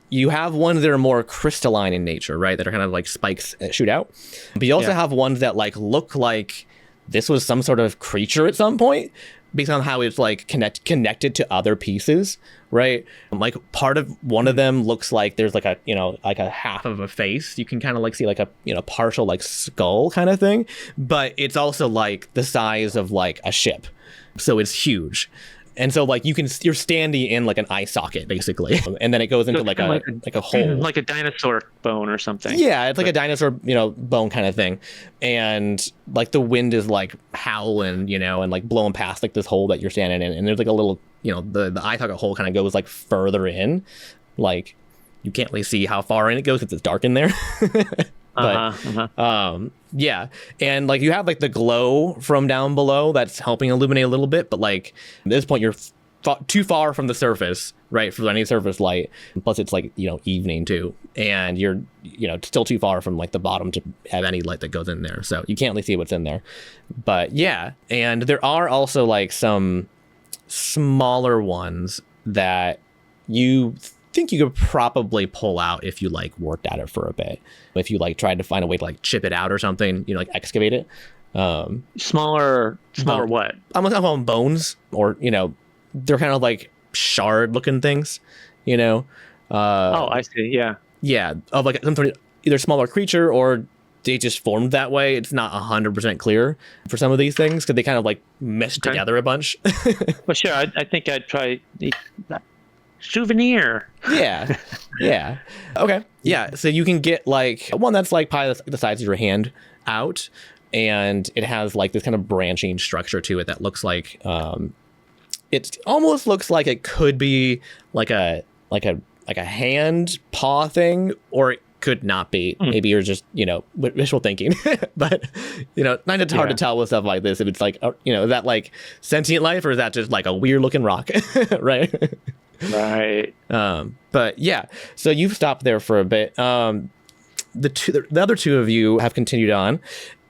you have ones that are more crystalline in nature, right? That are kind of like spikes that shoot out. But you also have ones that like look like this was some sort of creature at some point, based on how it's like connected to other pieces, right? Like part of one of them looks like there's like a, like a half of a face. You can kind of like see like a, partial like skull kind of thing, but it's also like the size of like a ship. So it's huge. And so like you're standing in like an eye socket basically, and then it goes into like a hole, like a dinosaur bone or something. Yeah, it's like a dinosaur, bone kind of thing, and like the wind is like howling, and like blowing past like this hole that you're standing in, and there's like a little, the eye socket hole kind of goes like further in, like you can't really see how far in it goes because it's dark in there. But yeah, and like you have like the glow from down below that's helping illuminate a little bit, but like at this point you're too far from the surface, right, for any surface light. Plus it's like evening too, and you're still too far from like the bottom to have any light that goes in there, so you can't really see what's in there. But yeah, and there are also like some smaller ones that you think you could probably pull out if you like worked at it for a bit. If you like tried to find a way to like chip it out or something, like excavate it. Smaller what? I'm talking bones, or they're kind of like shard looking things, oh, I see. Yeah, of like some sort of either smaller creature or they just formed that way. It's not 100% clear for some of these things because they kind of like meshed together a bunch. Well, sure. I think I'd try souvenir. Yeah. Okay. Yeah. So you can get like one that's like probably the size of your hand out, and it has like this kind of branching structure to it that looks like it almost looks like it could be like a hand paw thing, or it could not be. Maybe you're just wishful thinking. But it's hard to tell with stuff like this if it's like is that like sentient life, or is that just like a weird looking rock? Right. Right. But yeah, so you've stopped there for a bit. The other two of you have continued on,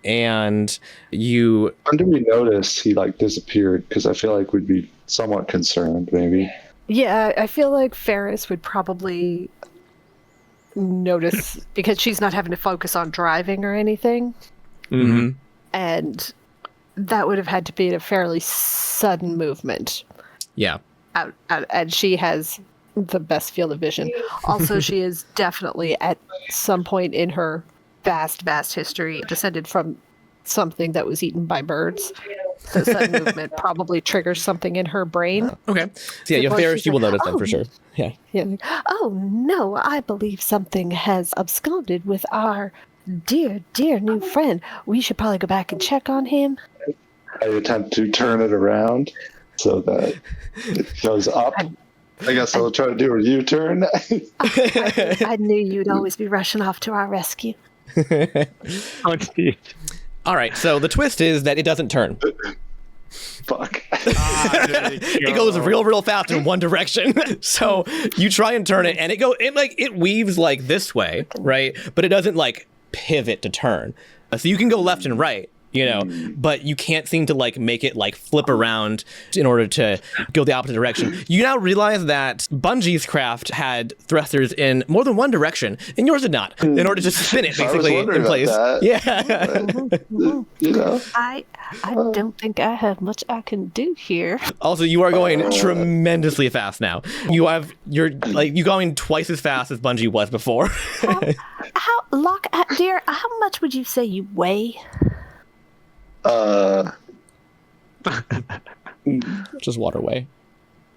and you. When did we notice he like disappeared? Because I feel like we'd be somewhat concerned, maybe. Yeah, I feel like Ferris would probably notice because she's not having to focus on driving or anything. Mm-hmm. And that would have had to be a fairly sudden movement. Yeah. Out, and she has the best field of vision. Also, she is definitely at some point in her vast history descended from something that was eaten by birds. So sudden movement probably triggers something in her brain. Okay. So yeah, Ferris, you will notice that for sure. Yeah. Oh no, I believe something has absconded with our dear new friend. We should probably go back and check on him. I attempt to turn it around so that it goes up. I guess I'll try to do a U-turn. I knew you'd always be rushing off to our rescue. All right, so the twist is that it doesn't turn. Fuck. It goes real fast in one direction. So you try and turn it, and it weaves like this way, right? But it doesn't like pivot to turn. So you can go left and right, you know, but you can't seem to like make it like flip around in order to go the opposite direction. You now realize that Bungie's craft had thrusters in more than one direction, and yours did not, in order to spin it basically in place. Yeah. You know. I don't think I have much I can do here. Also, you are going tremendously fast now. You're going twice as fast as Bungie was before. Loch, dear, how much would you say you weigh? Just waterway.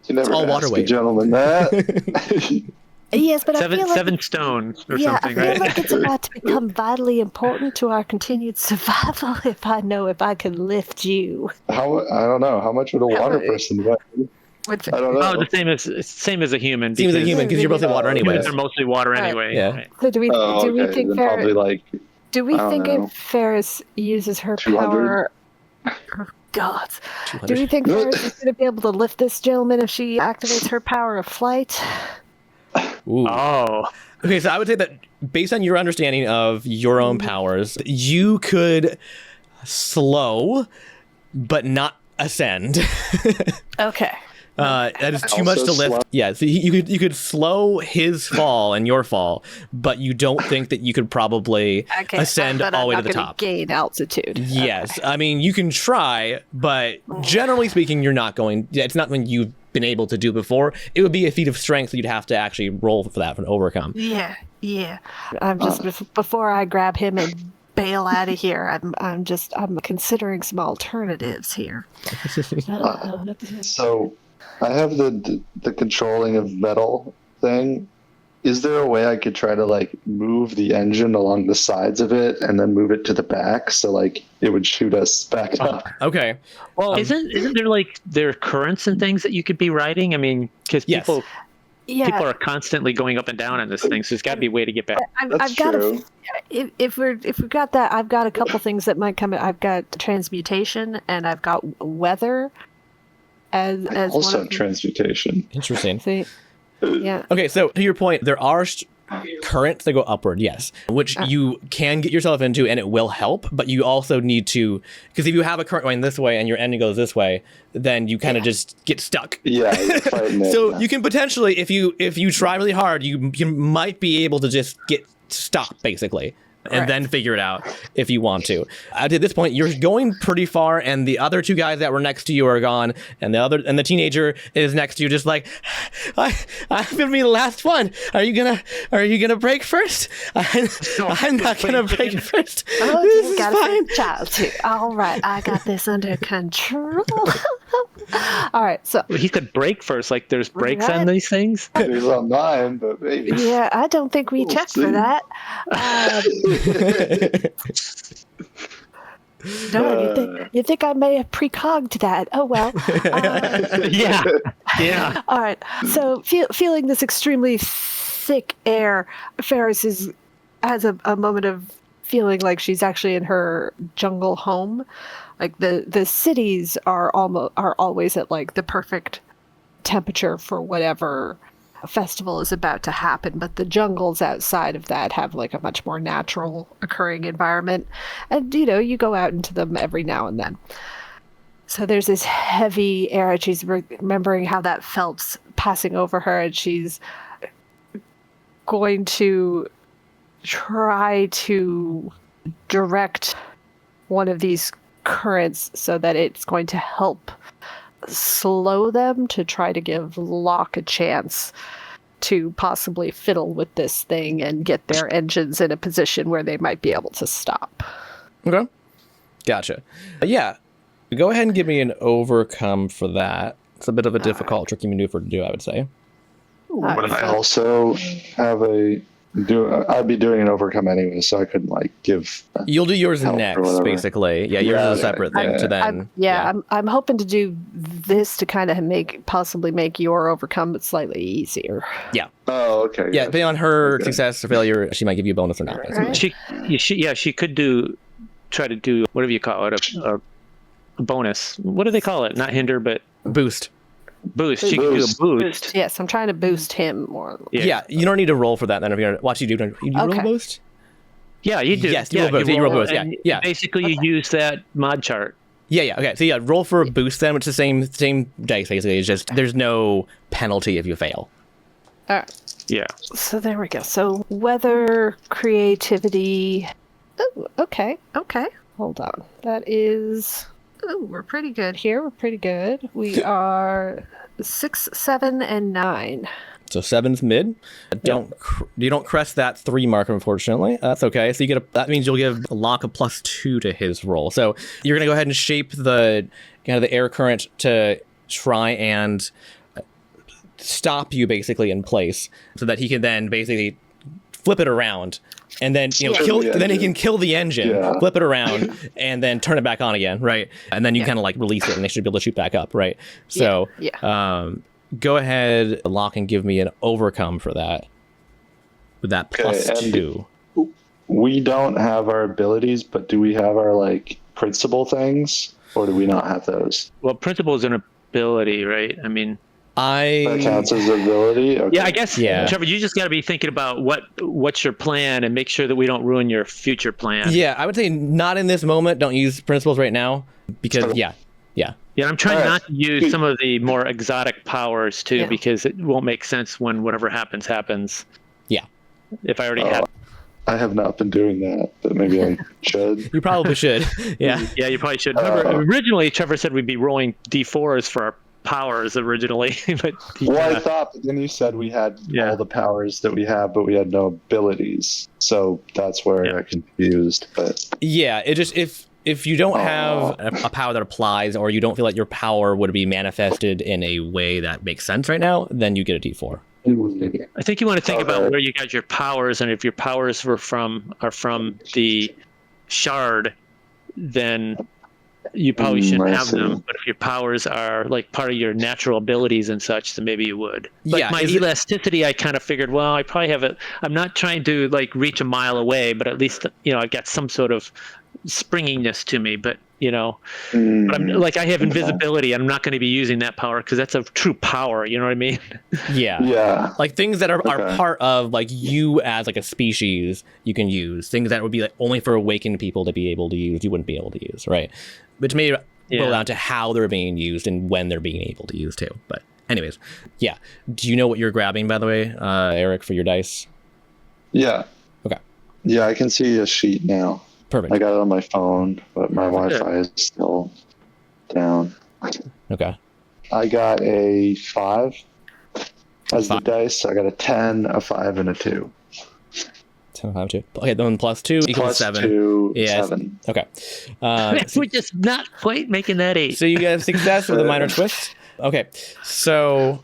You never all ask waterway. a gentleman that. Yes, but I feel like 7 stone or I something, feel right? like it's about to become vitally important to our continued survival if I know if I can lift you. I don't know. How much would a water person weigh? I don't know. Oh, the same as a human. Seems like a human because you're mostly water anyway. Humans are mostly water anyway. Yeah. Right. So do we Okay, think then probably like do we I don't think know. if Ferris uses her 200? power? Oh, God. Do we think Ferris is going to be able to lift this gentleman if she activates her power of flight? Ooh. Oh. Okay, so I would say that based on your understanding of your own powers, you could slow, but not ascend. Okay. That is too much to lift. Slow. Yeah, so you could slow his fall and your fall, but you don't think that you could probably ascend but all the I'm way to not the gonna top. Gain altitude. Yes, I mean you can try, but generally speaking, you're not going. It's not when you've been able to do before. It would be a feat of strength, so you'd have to actually roll for that for an overcome. Yeah. I'm just before I grab him and bail out of here. I'm considering some alternatives here. So I have the controlling of metal thing. Is there a way I could try to like move the engine along the sides of it and then move it to the back so like it would shoot us back up? Okay. Well, isn't there like there are currents and things that you could be riding? I mean, because Yes. people are constantly going up and down on this thing, so there's got to be a way to get back. I've got true. if we've got that, I've got a couple things that might come in. I've got transmutation and I've got weather as Also one of them. transmutation. Interesting. See, yeah. Okay, so to your point, there are currents that go upward, yes, which you can get yourself into and it will help, but you also need to, because if you have a current going this way and your ending goes this way, then you kind of just get stuck. Yeah, you're fighting it. So you can potentially, if you try really hard, you might be able to just get stop basically. And then figure it out if you want to. At this point, you're going pretty far, and the other two guys that were next to you are gone, and the teenager is next to you, just like, I'm gonna be the last one. Are you gonna break first? I'm not gonna break first. Oh, This you is got fine. a child too. All right, I got this under control. All right, so He could brake first. Like there's brakes on Right. these things. There's on mine, but maybe. yeah, I don't think we We'll checked see. for that. No, you think I may have precogged that? Oh well. Yeah. All right. So feeling this extremely thick air, Ferris has a moment of feeling like she's actually in her jungle home. Like the cities are always at like the perfect temperature for whatever festival is about to happen, but the jungles outside of that have like a much more natural occurring environment, and you go out into them every now and then. So there's this heavy air, and she's remembering how that felt passing over her, and she's going to try to direct one of these currents so that it's going to help slow them, to try to give Loch a chance to possibly fiddle with this thing and get their engines in a position where they might be able to stop. Okay. Gotcha. Yeah. Go ahead and give me an overcome for that. It's a bit of a difficult, tricky maneuver to do, I would say. But I also have I'd be doing an overcome anyway, so I couldn't like give. You'll do yours help or next, whatever. basically. Yeah, yours is a separate thing to then. I'm hoping to do this to kind of possibly make your overcome slightly easier. Yeah. Oh, okay. Yeah, depending on her success or failure, she might give you a bonus or not. Right. She could try to do whatever you call it, a bonus. What do they call it? Not hinder, but Boost. boost. She could do a boost. Yes, I'm trying to boost him more. Yeah, you don't need to roll for that then. If you're watch you do. You roll Okay. a boost? Yeah, you do. Yes, you roll boost. You roll boost. Yeah, and yeah. Basically, you use that mod chart. Yeah. Okay. So yeah, roll for a boost then, which is the same dice basically. It's just there's no penalty if you fail. All right. Yeah. So there we go. So weather, creativity. Oh, okay. Hold on. That is. Oh, we're pretty good here. We're pretty good. We are 6, 7, and 9. So 7's mid. You don't crest that 3 mark, unfortunately. That's okay. So that means you'll give Loch a +2 to his roll. So you're gonna go ahead and shape the kind of the air current to try and stop you basically in place, so that he can then basically flip it around. And then he can kill the engine, flip it around, and then turn it back on again, right? And then you kind of like release it, and they should be able to shoot back up, right? So, go ahead, Loch, and give me an overcome for that. With that +2. We don't have our abilities, but do we have our like principal things, or do we not have those? Well, principle is an ability, right? I mean. That counts as ability? Okay. Yeah, I guess, Trevor, you just got to be thinking about what's your plan and make sure that we don't ruin your future plan. Yeah, I would say not in this moment. Don't use principles right now because, Yeah, I'm trying not to use some of the more exotic powers, too, because it won't make sense when whatever happens. Yeah. If I already have... I have not been doing that, but maybe I should. You probably should. Yeah. Yeah, you probably should. Remember, originally, Trevor said we'd be rolling D4s for our powers originally, but I thought, but then you said we had all the powers that we have, but we had no abilities, so that's where I got confused. But it just if you don't have a power that applies, or you don't feel like your power would be manifested in a way that makes sense right now, then you get a D4. I think you want to think about where you got your powers, and if your powers are from the shard, then you probably shouldn't have them. But if your powers are like part of your natural abilities and such, then maybe you would. Like my elasticity, I kind of figured, well, I probably have it. I'm not trying to like reach a mile away, but at least I've got some sort of springiness to me. But but I'm like, I have invisibility. I'm not going to be using that power because that's a true power. You know what I mean? Yeah. Like things that are part of like you as like a species, you can use. Things that would be like only for awakened people to be able to use, you wouldn't be able to use, right? Which may boil down to how they're being used and when they're being able to use too. But anyways, do you know what you're grabbing, by the way, Eric, for your dice? Yeah. Okay. Yeah, I can see a sheet now. Perfect. I got it on my phone, but my Wi-Fi is still down. Okay. I got a 5 as the dice. I got a 10, a 5, and a 2. 10, 5, 2. Okay, then +2 equals 7. 2, yeah, 7. Okay. We're just not quite making that 8. So you get success with a minor twist. Okay, so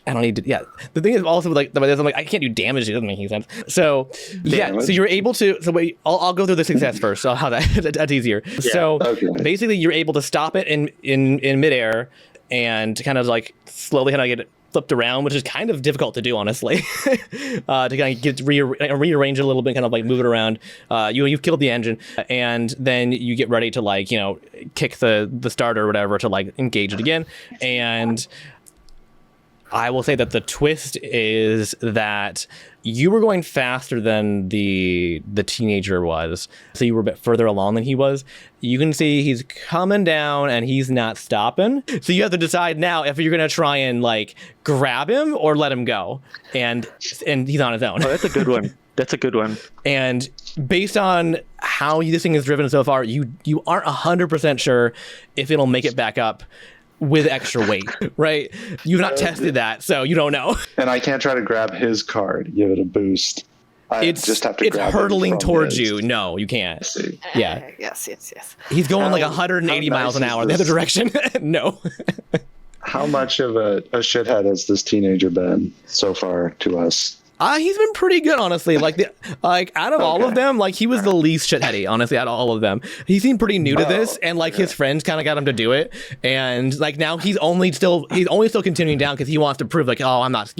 I don't need to. Yeah, the thing is also with like the way I'm like I can't do damage. It doesn't make any sense. So so you're able to. So wait, I'll go through the success first. So how that's easier. Yeah. So basically, you're able to stop it in midair and kind of like slowly kind of get it flipped around, which is kind of difficult to do, honestly. To kind of get rearrange it a little bit, kind of like move it around. You've killed the engine, and then you get ready to like kick the starter or whatever to like engage it again. And I will say that the twist is that you were going faster than the teenager was, so you were a bit further along than he was. You can see he's coming down and he's not stopping. So you have to decide now if you're gonna try and like grab him or let him go, and he's on his own. Oh, that's a good one. That's a good one. And based on how this thing is driven so far, you aren't 100% sure if it'll make it back up with extra weight, right? You've not tested that, so you don't know. And I can't try to grab his card, give it a boost. I just have to grab it's hurtling towards you. No, you can't. Yeah. Yes. He's going like 180 miles an hour in the other direction. No. How much of a shithead has this teenager been so far to us? He's been pretty good, honestly. Like out of all of them, like he was the least shitheady, honestly, out of all of them. He seemed pretty new to this, and like his friends kind of got him to do it. And like now he's only still continuing down because he wants to prove like, oh, I'm not,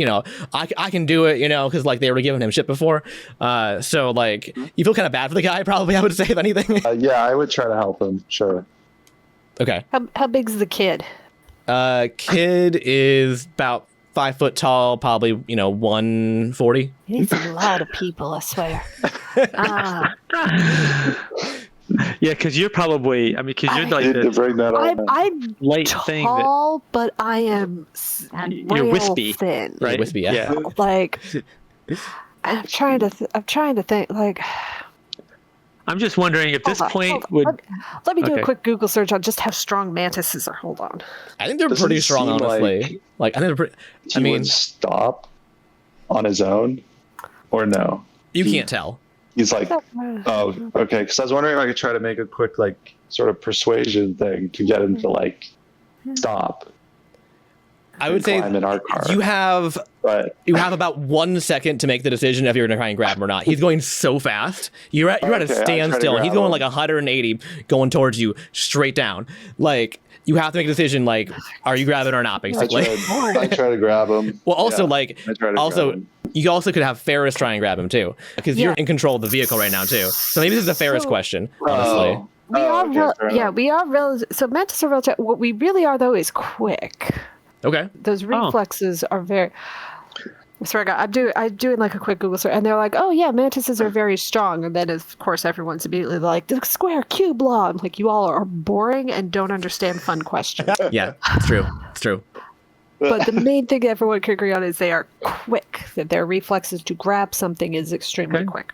I can do it, because like they were giving him shit before. So like you feel kind of bad for the guy, probably. I would say, if anything. Yeah, I would try to help him. Sure. Okay. How big's the kid? Kid is about 5 foot tall, probably 140. He's a lot of people, I swear. Yeah, because you're probably, because you're like to bring that up. I'm light tall, thing that, but I am you're real wispy, thin. right? Wispy, yeah. Like, I'm trying to think. Like, I'm just wondering if this point would. Let me do Okay. a quick Google search on just how strong mantises are. Hold on. I think they're Doesn't pretty strong, seem honestly. Like I think they're pretty. He would stop on his own, or no? You can't tell. He's like, oh, okay. Because I was wondering if I could try to make a quick, like, sort of persuasion thing to get him to, like, stop. I would say climb in our car. you have about 1 second to make the decision if you're going to try and grab him or not. He's going so fast. You're at a standstill. He's going like 180, going towards you straight down. Like you have to make a decision. Like, are you grabbing or not? Basically. I try to grab him. Well, also grab him. you also could have Ferris try and grab him too, because you're in control of the vehicle right now too. So maybe this is a Ferris question, honestly. We are relative. So mantis are relative. What we really are though is quick. Okay. Those reflexes are very. Sorry, I'm doing like a quick Google search, and they're like, "Oh yeah, mantises are very strong." And then, of course, everyone's immediately like, "The square cube law." I'm like, you all are boring and don't understand fun questions. Yeah, it's true. It's true. But the main thing everyone can agree on is they are quick. That their reflexes to grab something is extremely quick.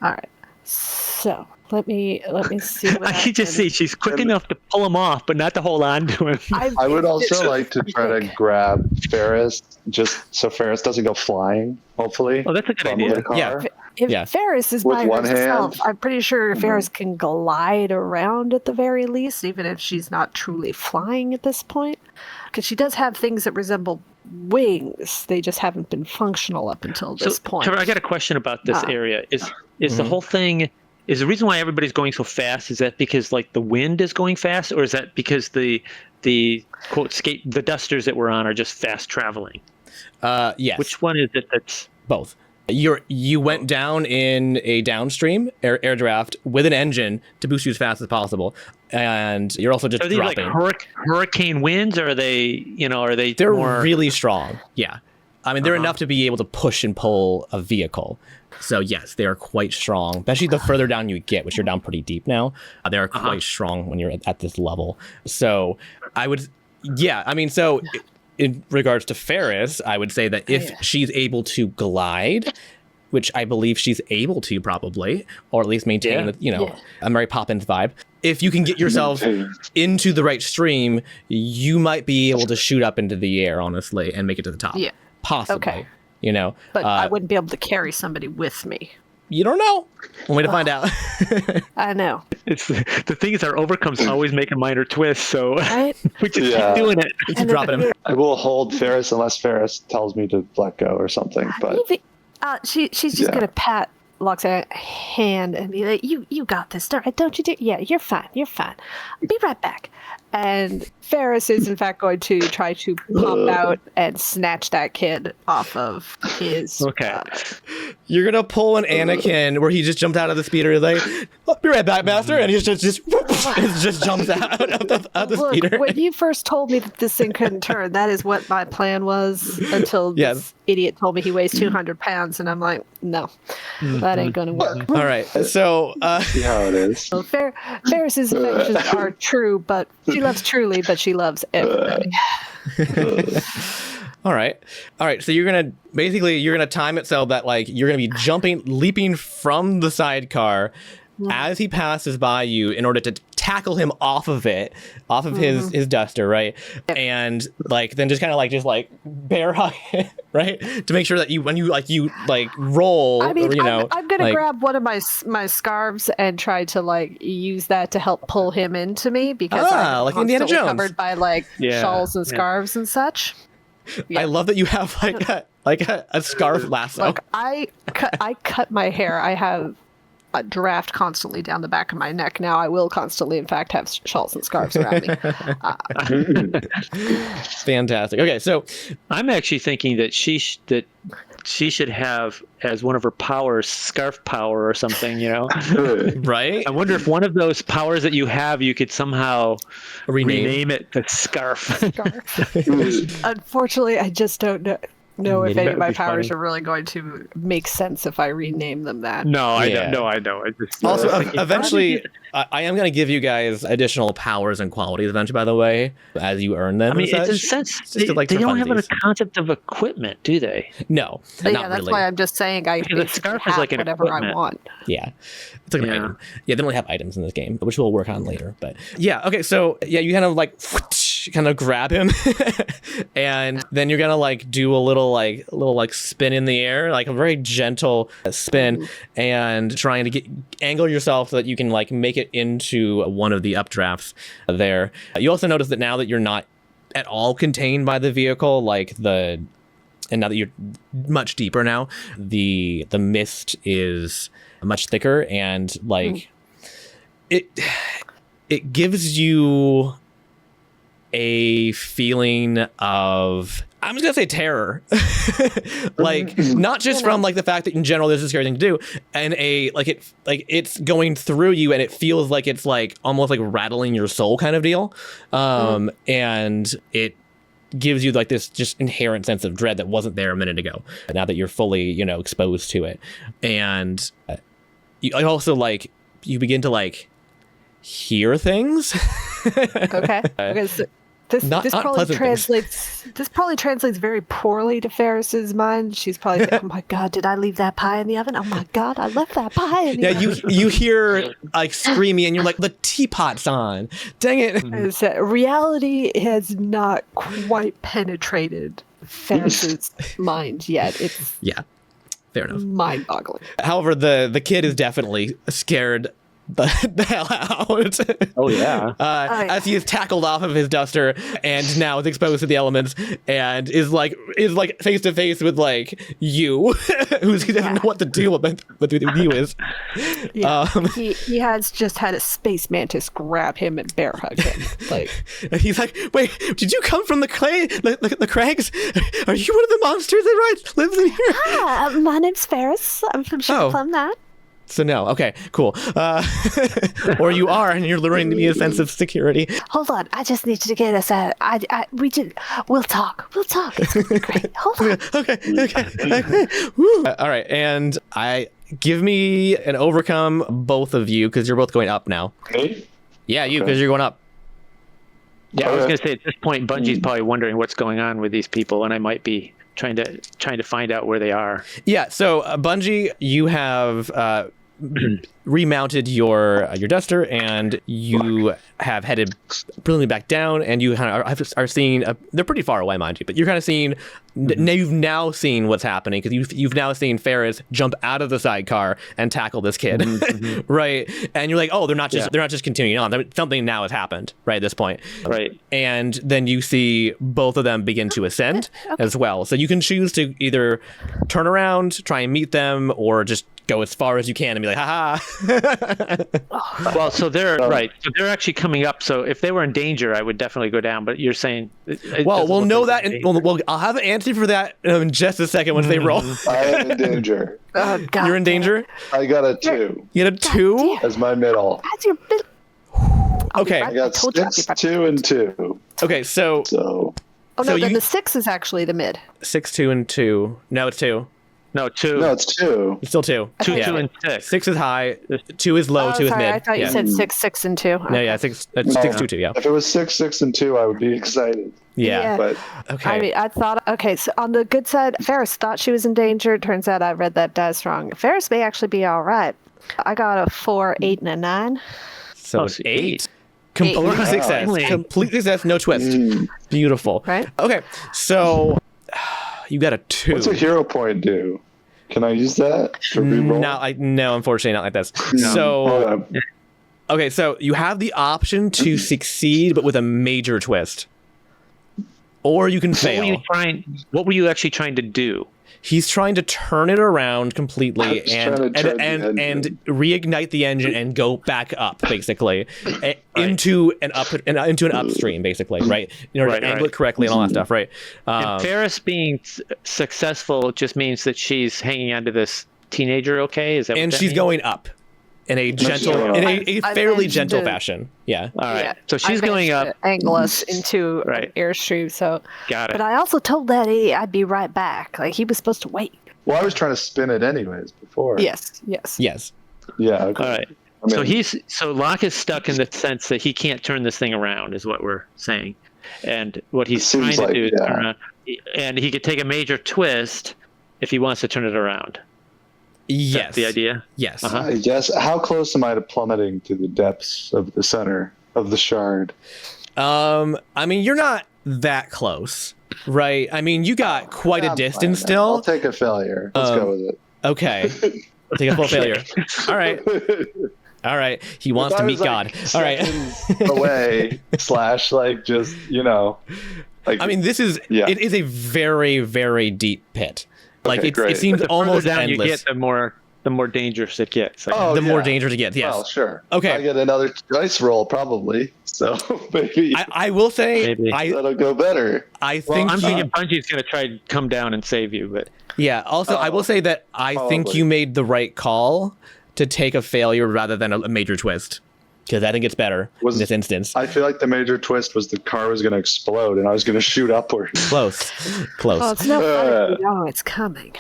All right, so let me see. I can just see she's quick enough to pull him off, but not to hold on to him. I would also like to try to grab Ferris, just so Ferris doesn't go flying. Hopefully. Oh, that's a good idea. Yeah. If Ferris is by one herself, hand. I'm pretty sure Ferris can glide around at the very least, even if she's not truly flying at this point. Because she does have things that resemble wings. They just haven't been functional up until this point. Trevor, I got a question about this area. Is the whole thing... Is the reason why everybody's going so fast, is that because like the wind is going fast, or is that because the quote the dusters that we're on are just fast traveling? Yes. Which one is it that's Both. You went down in a downstream air draft with an engine to boost you as fast as possible, and you're also just are these dropping. like hurricane winds, or are they They're more... really strong. Yeah, I mean they're enough to be able to push and pull a vehicle. So yes, they are quite strong, especially the further down you get, which you're down pretty deep now. They are quite strong when you're at this level. So I would, so in regards to Ferris, I would say that if she's able to glide, which I believe she's able to probably, or at least maintain, a Mary Poppins vibe. If you can get yourself into the right stream, you might be able to shoot up into the air, honestly, and make it to the top. Yeah. Possibly. Okay. But I wouldn't be able to carry somebody with me. You don't know. One way to find out. I know. It's the thing is, our overcomes always make a minor twist, so we just keep doing it. We keep dropping him. I will hold Ferris unless Ferris tells me to let go or something. But she's just gonna pat Loch's hand and be like, "You got this, don't you? Yeah, you're fine. You're fine. Be right back." And Ferris is in fact going to try to pop out and snatch that kid off of his. Okay. You're gonna pull an Anakin where he just jumped out of the speeder, like, "I'll be right back, master," and he just jumps out of the speeder. When you first told me that this thing couldn't turn, that is what my plan was until this idiot told me he weighs 200 pounds, and I'm like, no, that ain't gonna work. All right, so see how it is. So Ferris's affections are true, but she loves truly, but she loves everybody. All right. So you're gonna time it so that like you're gonna be leaping from the sidecar as he passes by you in order to tackle him off of his duster, right? And like then just kind of bear hug it, right? To make sure that when you roll, I mean, I'm gonna like, grab one of my scarves and try to use that to help pull him into me because I'm like Indiana Jones, covered by shawls and scarves and such. Yeah. I love that you have a scarf lasso. Look, I cut my hair. I have a draft constantly down the back of my neck. Now I will constantly, in fact, have shawls and scarves around me. Fantastic. Okay, so I'm actually thinking that she should have as one of her powers scarf power or something, you know. Right? I wonder if one of those powers that you have, you could somehow rename it to scarf. Unfortunately, I just don't know if Maybe any that of would my be powers funny. are really going to make sense if I rename them that. No, I Yeah. don't. No, I don't. I just, Also, like, eventually, I am going to give you guys additional powers and qualities eventually, by the way, as you earn them. I mean, and it's in a such. sense Just to, like, they for don't have a funsies. concept of equipment, do they? No, But not yeah, that's really. why I'm just saying I Because the basically scarf is have like an whatever I equipment. want. Yeah, it's like an Yeah. item. Yeah, they don't really have items in this game, which we'll work on later. But yeah, okay, so yeah, you kind of like kind of grab him, and then you're gonna like do a little like spin in the air, like a very gentle spin, and trying to angle yourself so that you can like make it into one of the updrafts there. You also notice that now that you're not at all contained by the vehicle, and now that you're much deeper now, the mist is much thicker, and like it gives you a feeling of, I'm just gonna say, terror. Like not just from like the fact that in general there's a scary thing to do, and it's going through you, and it feels like it's like almost like rattling your soul kind of deal, and it gives you like this just inherent sense of dread that wasn't there a minute ago, now that you're fully exposed to it. And you also like you begin to like hear things. Okay. Okay. So this Not probably pleasant translates. This probably translates very poorly to Ferris's mind. She's probably like, "Oh my god, did I leave that pie in the oven? Oh my god, I left that pie in the Yeah, oven." you hear like screaming, and you're like, the teapot's on. Dang it. Is that reality has not quite penetrated Ferris's mind yet. It's Yeah, fair enough. mind-boggling. However, the kid is definitely scared the hell out. Oh yeah. As he is tackled off of his duster and now is exposed to the elements and is like face to face with like you, who doesn't know what to do with you is. Yeah, he has just had a space mantis grab him and bear hug him. Like, And he's like, "Wait, did you come from the Craggs? Are you one of the monsters that lives in here?" hi, my name's Ferris. I'm from Sugar Plum Nut. So no, okay, cool. Or you are, and you're luring me a sense of security. Hold on, I just need you to get us out. We'll talk. It's gonna be great. Hold on. Okay. Woo. All right, and give me an overcome, both of you, because you're both going up now. Me? Yeah, you, because you're going up. Yeah, I was Okay. gonna say at this point, Bungie's probably wondering what's going on with these people, and I might be trying to find out where they are. Yeah, so Bungie, you have remounted your duster, and you have headed brilliantly back down, and you kind of are seeing they're pretty far away, mind you, but you're kind of seeing you've now seen what's happening, because you've now seen Ferris jump out of the sidecar and tackle this kid, right? And you're like, oh, they're not just continuing on. Something now has happened right at this point, Right. and then you see both of them begin to ascend as well. So you can choose to either turn around, try and meet them, or just go as far as you can and be like, haha. Well, so they're right. So they're actually coming up. So if they were in danger, I would definitely go down. But you're saying, Well, we'll know that, and I'll have an answer for that in just a second once they roll. I am in danger. Oh, God. You're in danger? I got a 2 You had a 2? as my middle. That's your bit. Okay. I got told you I'd be 6, back. 2, and 2. Okay, so So Oh, no, So then you- the 6 is actually the mid. 6, 2, and 2. No, it's 2. no 2, no, it's 2. It's still 2. 2, Yeah. 2, and 6. 6 is high, 2 is low, Oh, 2 is sorry, mid. I thought yeah. you said 6, 6, and 2. No, yeah, 6, 2, 2, yeah. If it was 6, 6, and 2, I would be excited. Yeah. But Okay. I mean, I thought, okay, so on the good side, Ferris thought she was in danger. Turns out I read that dice wrong. Ferris may actually be all right. I got a 4, 8, and a 9. So Oh, it's so 8. Complete Eight. success. Wow. Complete success, no twist. Beautiful. Right? Okay, so you got a 2. what's a hero point do? Can I use that to reroll? No, unfortunately not like this. Hold So on. okay, so you have the option to succeed, but with a major twist, or you can fail. What were you actually trying to do? He's trying to turn it around completely and reignite the engine and go back up, basically, into an upstream, basically, right? In order to angle it correctly and all that stuff, right? And Ferris being successful just means that she's hanging onto this teenager. Okay, is that? And what that she's means? going up in a gentle, a fairly gentle fashion. Yeah. All right. So she's going up. Angle us into an airstream. So. Got it. But I also told that I'd be right back. Like he was supposed to wait. Well, I was trying to spin it anyways before. Yes. Yeah. Okay. All right. I mean, so Loch is stuck in the sense that he can't turn this thing around, is what we're saying. And what he's trying to do is turn around, and he could take a major twist if he wants to turn it around. Yes. The idea? Yes. I guess. How close am I to plummeting to the depths of the center of the shard? I mean, you're not that close, right? I mean, you got quite a distance still. I'll take a failure. Let's go with it. Okay. Take a full failure. All right. All right. He wants to meet God. All right. away / just, like, I mean, this is, it is a very, very deep pit. Like it seems almost down endless. You get, the more dangerous it gets. Like, more dangerous it gets. Yes. Well, sure. Okay. I get another dice roll probably, so maybe I will say that'll go better. I think I'm thinking Bungie's going to try to come down and save you, but yeah. Also, I will say that I think you made the right call to take a failure rather than a major twist. Because I think it's better in this instance. I feel like the major twist was the car was going to explode and I was going to shoot upward. Close. Oh, it's not funny. No, it's coming.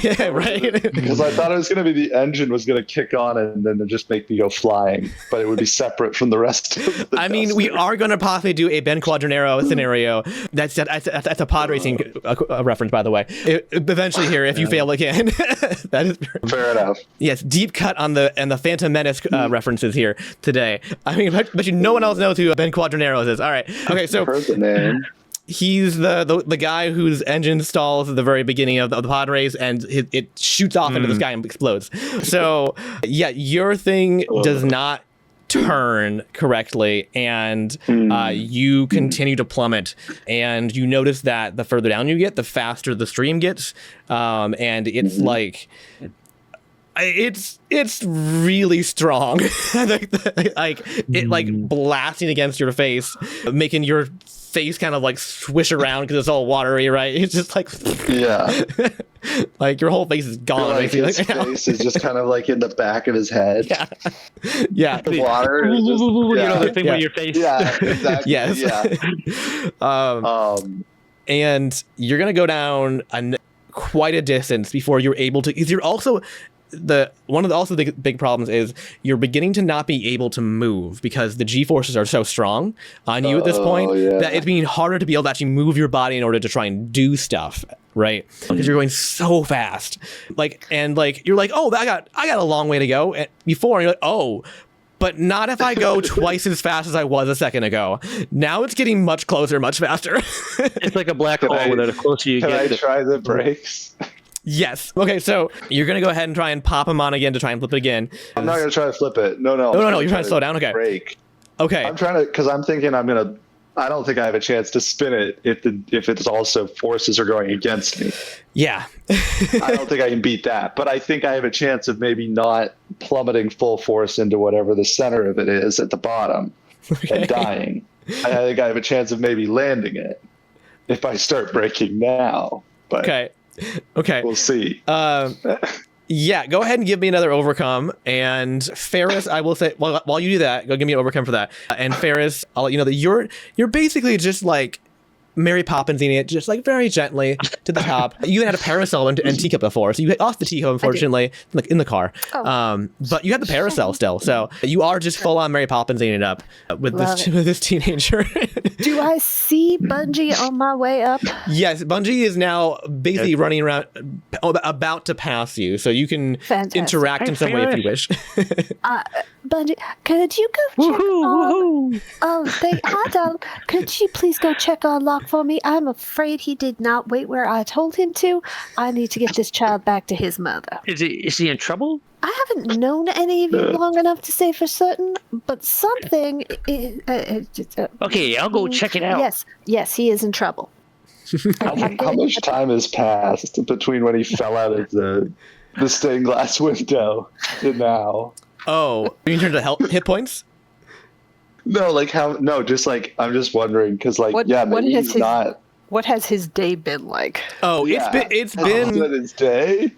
Yeah, right? Because I thought it was going to be the engine was going to kick on and then just make me go flying. But it would be separate from the rest of the I mean, we are going to possibly do a Ben Quadranero scenario. That's a pod racing reference, by the way. Eventually here, if you fail again. That is fair enough. Yes, deep cut on the Phantom Menace references here today. I mean, but no one else knows who Ben Quadranero is. All right. Okay, so I've heard the name. He's the guy whose engine stalls at the very beginning of the pod race, and it shoots off into the sky and explodes. So, yeah, your thing does not turn correctly, and you continue to plummet. And you notice that the further down you get, the faster the stream gets, and it's like... It's really strong, like blasting against your face, making your face kind of like swish around because it's all watery, right? It's just like like your whole face is gone. Like his face is just kind of like in the back of his head. Yeah. The water is just, the thing with your face. Yeah, exactly. Yes. Yeah. And you're gonna go down quite a distance before you're able to. Because you're also. One of the big problems is you're beginning to not be able to move because the G-forces are so strong on you at this point that it's being harder to be able to actually move your body in order to try and do stuff, right? Because you're going so fast, you're like, oh, I got a long way to go before, and you're like, oh, but not if I go twice as fast as I was a second ago. Now it's getting much closer, much faster. It's like a black hole the closer you get. Can I try the brakes? Yes. Okay, so you're going to go ahead and try and pop him on again to try and flip it again. I'm not going to try to flip it. No. You're trying to slow down? Okay. Brake. Okay. I'm trying to, because I'm thinking I don't think I have a chance to spin it if it's also forces are going against me. Yeah. I don't think I can beat that, but I think I have a chance of maybe not plummeting full force into whatever the center of it is at the bottom and dying. I think I have a chance of maybe landing it if I start braking now. But Okay. We'll see. Yeah, go ahead and give me another overcome. And Ferris, I will say, while you do that, go give me an overcome for that. And Ferris, I'll let you know that you're basically just like Mary Poppinsing it, just like very gently to the top. You had a parasol and teacup before, so you lost the teacup, unfortunately, like in the car. But you had the parasol still, so you are just full on Mary Poppinsing it up with this teenager. Do I see Bungie on my way up? Yes, Bungie is now basically running around, about to pass you, so you can interact in some way if you wish. Bungie, could you go check on... Hi, Donald. Could you please go check on Loch for me? I'm afraid he did not wait where I told him to. I need to get this child back to his mother. Is he in trouble? I haven't known any of you long enough to say for certain, but something... Okay, I'll go check it out. Yes, he is in trouble. How much time has passed between when he fell out of the stained glass window to now? Oh, you turn to hit points? No, like how? No, just like I'm just wondering because, like, What- yeah, what maybe has he's his- not. What has his day been like? Oh, Yeah. it's Has been. he done his day.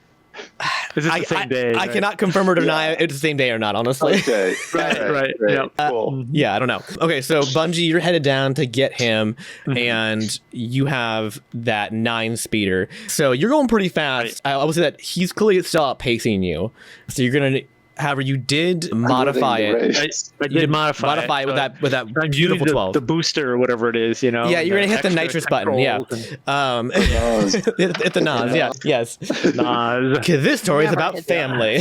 Is it the same day? I right? cannot confirm or deny it's the same day or not, honestly. Okay, Right, great, yeah. cool. Yeah, I don't know. Okay, so Bungie, you're headed down to get him, and you have that 9 speeder. So you're going pretty fast. I would say that he's clearly still outpacing you. So you're gonna, however, you did modify Winning the it. race. I did modify it with so that I'm beautiful using 12. the booster or whatever it is, you know. Yeah, you're gonna hit the extra nitrous button. Yeah, controls hit the NOS. Yeah, yes. and- Because this story is Never about hit the family.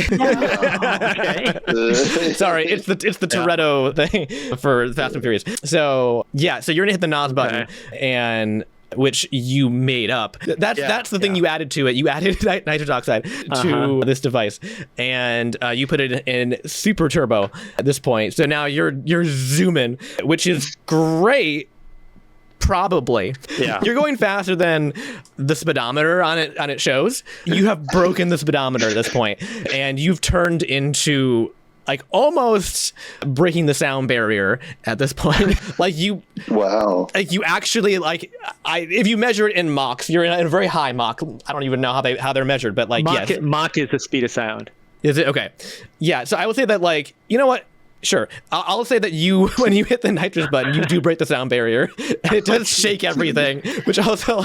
okay. Sorry, it's the Toretto thing for Fast and Furious. So yeah, so you're gonna hit the NOS button, and which you made up. That's the thing you added to it. You added nitrous oxide to this device, and you put it in super turbo at this point. So now you're zooming, which is great. Probably. Yeah. You're going faster than the speedometer on it shows. You have broken the speedometer at this point, and you've turned into like almost breaking the sound barrier at this point. Like you actually if you measure it in Machs, you're in a very high Mach. I don't even know how they're measured, but like Mach is the speed of sound. Is it okay? Yeah. So I would say that, like, you know what? Sure. I'll say that when you hit the nitrous button, you do break the sound barrier, and it does shake everything, which also,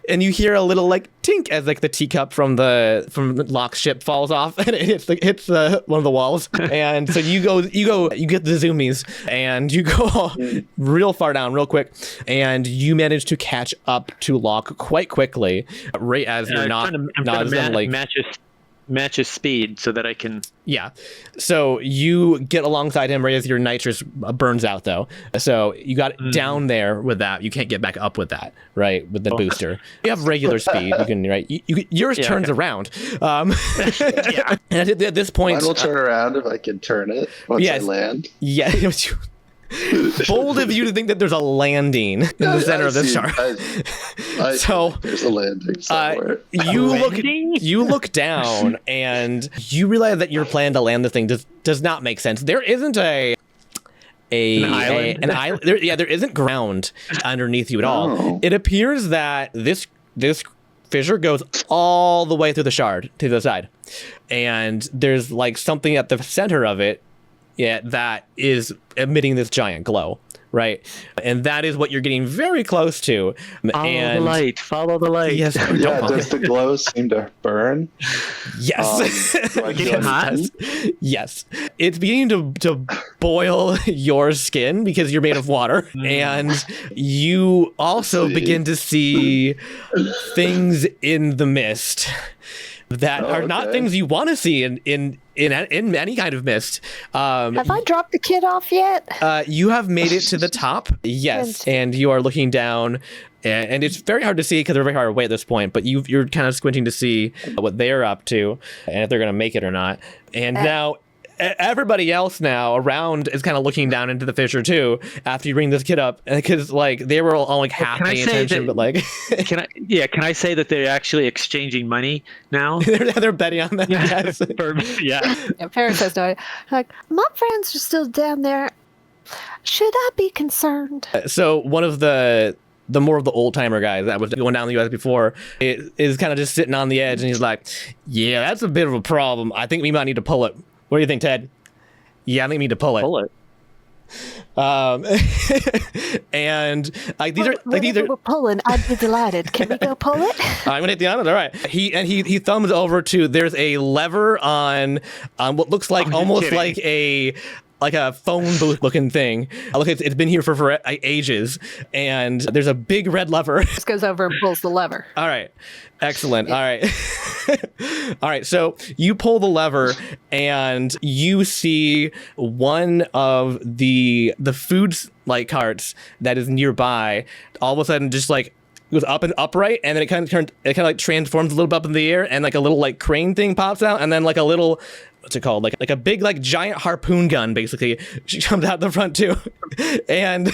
and you hear a little like tink as like the teacup from Loch's ship falls off and it hits one of the walls, and so you get the zoomies and you go real far down real quick, and you manage to catch up to Loch quite quickly, right as you're not like match his speed so that I can. Yeah. So you get alongside him right as your nitrous burns out, though. So you got down there with that. You can't get back up with that, right? With the booster. You have regular speed. You can, right? Yours turns around. Yeah. And at this point. Mine will turn around if I can turn it once I land. Yeah. Bold of you to think that there's a landing in the center of this chart. So there's a landing somewhere. You look down and you realize that your plan to land this thing does not make sense. There isn't an island. There isn't ground underneath you at all. Oh. It appears that this fissure goes all the way through the shard to the side, and there's like something at the center of it. Yeah, that is emitting this giant glow, right? And that is what you're getting very close to. Follow the light. Yes. Does the glow seem to burn? Yes. Do I Get hot? Yes. It's beginning to boil your skin because you're made of water. And you also begin to see things in the mist that are not things you want to see in any kind of mist. Have I dropped the kid off yet? You have made it to the top, yes, and you are looking down, and it's very hard to see because they're very far away at this point, but you're kind of squinting to see what they're up to and if they're going to make it or not. And now everybody else now around is kind of looking down into the fissure too after you bring this kid up, because like they were all like half paying attention, but like can I say that they're actually exchanging money now? they're betting on that. Yes. Yeah, Paris has no. Like, my friends are still down there. Should I be concerned? So one of the more of the old timer guys that was going down the US before is kind of just sitting on the edge, and he's like, "Yeah, that's a bit of a problem. I think we might need to pull it." What do you think, Ted? Yeah, I think we need to pull it. And like these we're pulling. I'd be delighted. Can we go pull it? I'm gonna hit the honors. All right. He thumbs over to. There's a lever on what looks like almost like a phone booth looking thing. Look, it's been here for ages, and there's a big red lever. Just goes over and pulls the lever. All right. Excellent. All right. All right. So you pull the lever and you see one of the foods like carts that is nearby all of a sudden just like goes up and upright, and then it kind of like transforms a little bit up in the air, and like a little like crane thing pops out, and then like a little what's it called? Like a big, like giant harpoon gun, basically. She comes out the front too. And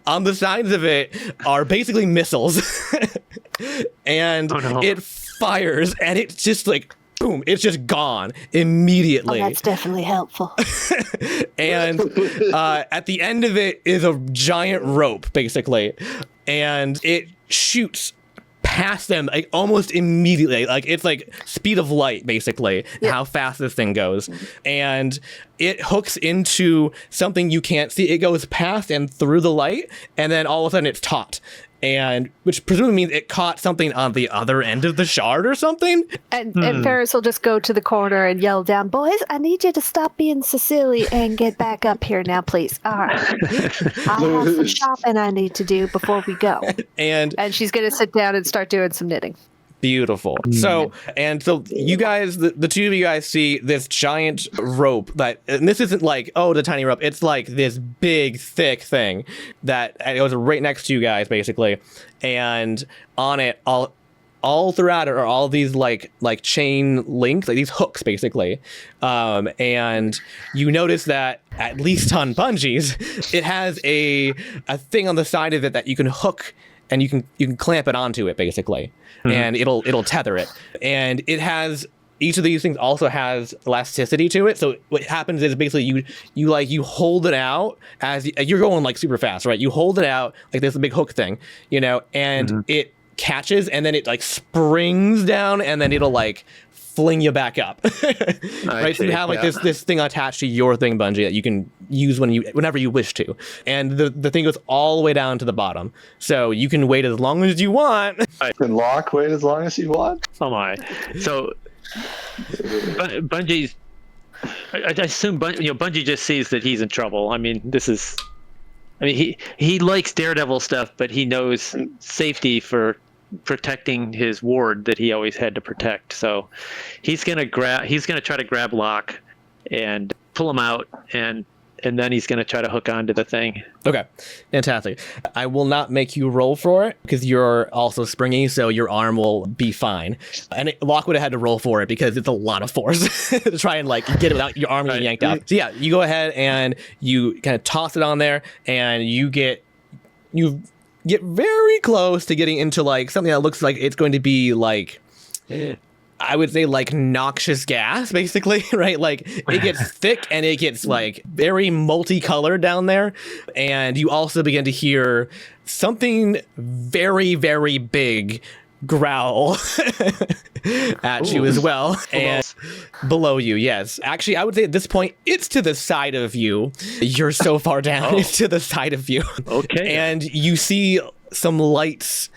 on the sides of it are basically missiles. And it fires, and it's just like, boom, it's just gone immediately. Oh, that's definitely helpful. And at the end of it is a giant rope, basically. And it shoots past them like almost immediately. Like it's like speed of light, basically, how fast this thing goes. And it hooks into something you can't see. It goes past and through the light, and then all of a sudden it's taut. And which presumably means it caught something on the other end of the shard or something. And Ferris will just go to the corner and yell down, "Boys, I need you to stop being so silly and get back up here now, please. All right. I have some shopping I need to do before we go." And she's going to sit down and start doing some knitting. Beautiful. So you guys, the two of you guys see this giant rope and this isn't like, oh, the tiny rope. It's like this big, thick thing that goes right next to you guys, basically. And on it, all throughout it are all these like chain links, like these hooks, basically. And you notice that at least on Bungie's, it has a thing on the side of it that you can hook, and you can clamp it onto it, basically. And it'll tether it. And it has, each of these things also has elasticity to it. So what happens is basically you hold it out as you're going like super fast, right? You hold it out like this big hook thing, and it catches, and then it like springs down, and then it'll like fling you back up. Right? So you have like this thing attached to your thing, Bungie, that you can use whenever you wish to. And the thing goes all the way down to the bottom. So you can wait as long as you want. Can Loch wait as long as you want? Oh my. So Bungie's, I assume Bungie just sees that he's in trouble. I mean, he likes Daredevil stuff, but he knows safety for protecting his ward that he always had to protect. So he's gonna try to grab Loch and pull him out, and then he's gonna try to hook onto the thing. Okay, fantastic. I will not make you roll for it because you're also springy, so your arm will be fine. And Loch would have had to roll for it because it's a lot of force to try and like get it without your arm getting yanked out. So yeah, you go ahead and you kind of toss it on there, and you get very close to getting into like something that looks like it's going to be like, I would say like noxious gas, basically, right? Like it gets thick and it gets like very multicolored down there. And you also begin to hear something very, very big growl at you as well. And below you, yes. Actually, I would say at this point, it's to the side of you. You're so far down, it's to the side of you. Okay. And you see some lights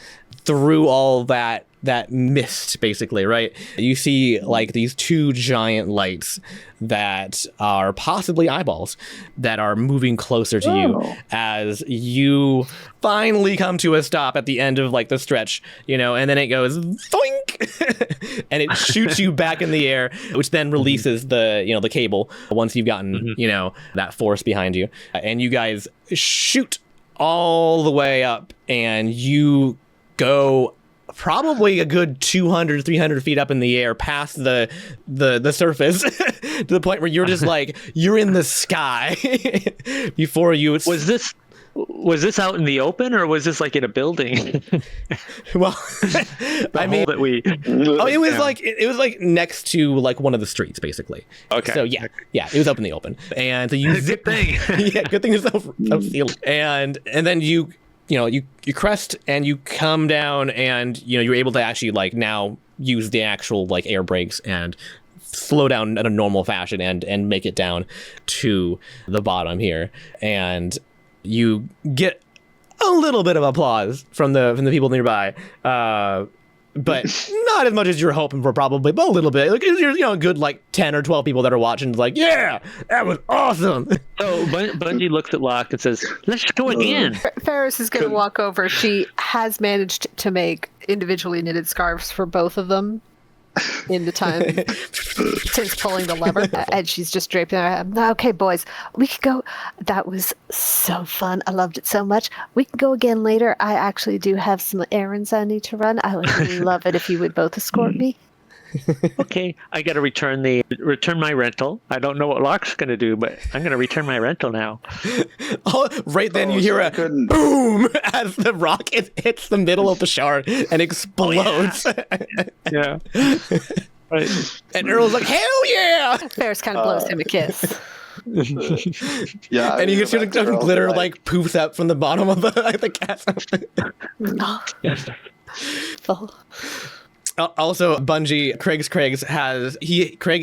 through all that mist, basically, right? You see like these two giant lights that are possibly eyeballs that are moving closer to you as you finally come to a stop at the end of like the stretch, and then it goes thoink and it shoots you back in the air, which then releases the cable once you've gotten, that force behind you. And you guys shoot all the way up, and you go probably a good 200, 300 feet up in the air past the surface to the point where you're just like, you're in the sky before you. Was this out in the open, or was this like in a building? Well, I mean, it was like next to like one of the streets, basically. Okay. So yeah, it was up in the open, and so you good thing. Yeah, good thing it's self-sealed. And then you crest and you come down, and you're able to actually like now use the actual like air brakes and slow down in a normal fashion and make it down to the bottom here. And you get a little bit of applause from the people nearby, but not as much as you're hoping for, probably, but a little bit. Like you're a good like 10 or 12 people that are watching, like, yeah, that was awesome. So Bungie looks at Loch and says, "Let's go again." Ferris is going to walk over. She has managed to make individually knitted scarves for both of them in the time since pulling the lever, and she's just draping her head. Okay, boys, we could go. That was so fun. I loved it so much. We can go again later. I actually do have some errands I need to run. I would love it if you would both escort me. Okay, I got to return my rental. I don't know what Loch's going to do, but I'm going to return my rental now. Oh, right then you hear a boom as the rocket hits the middle of the shard and explodes. Yeah. Right. And Earl's like, hell yeah! Ferris kind of blows him a kiss. Yeah, And you can see the glitter like poofs up from the bottom of the castle. Yes. Oh. Also, Bungie, Craggs Craig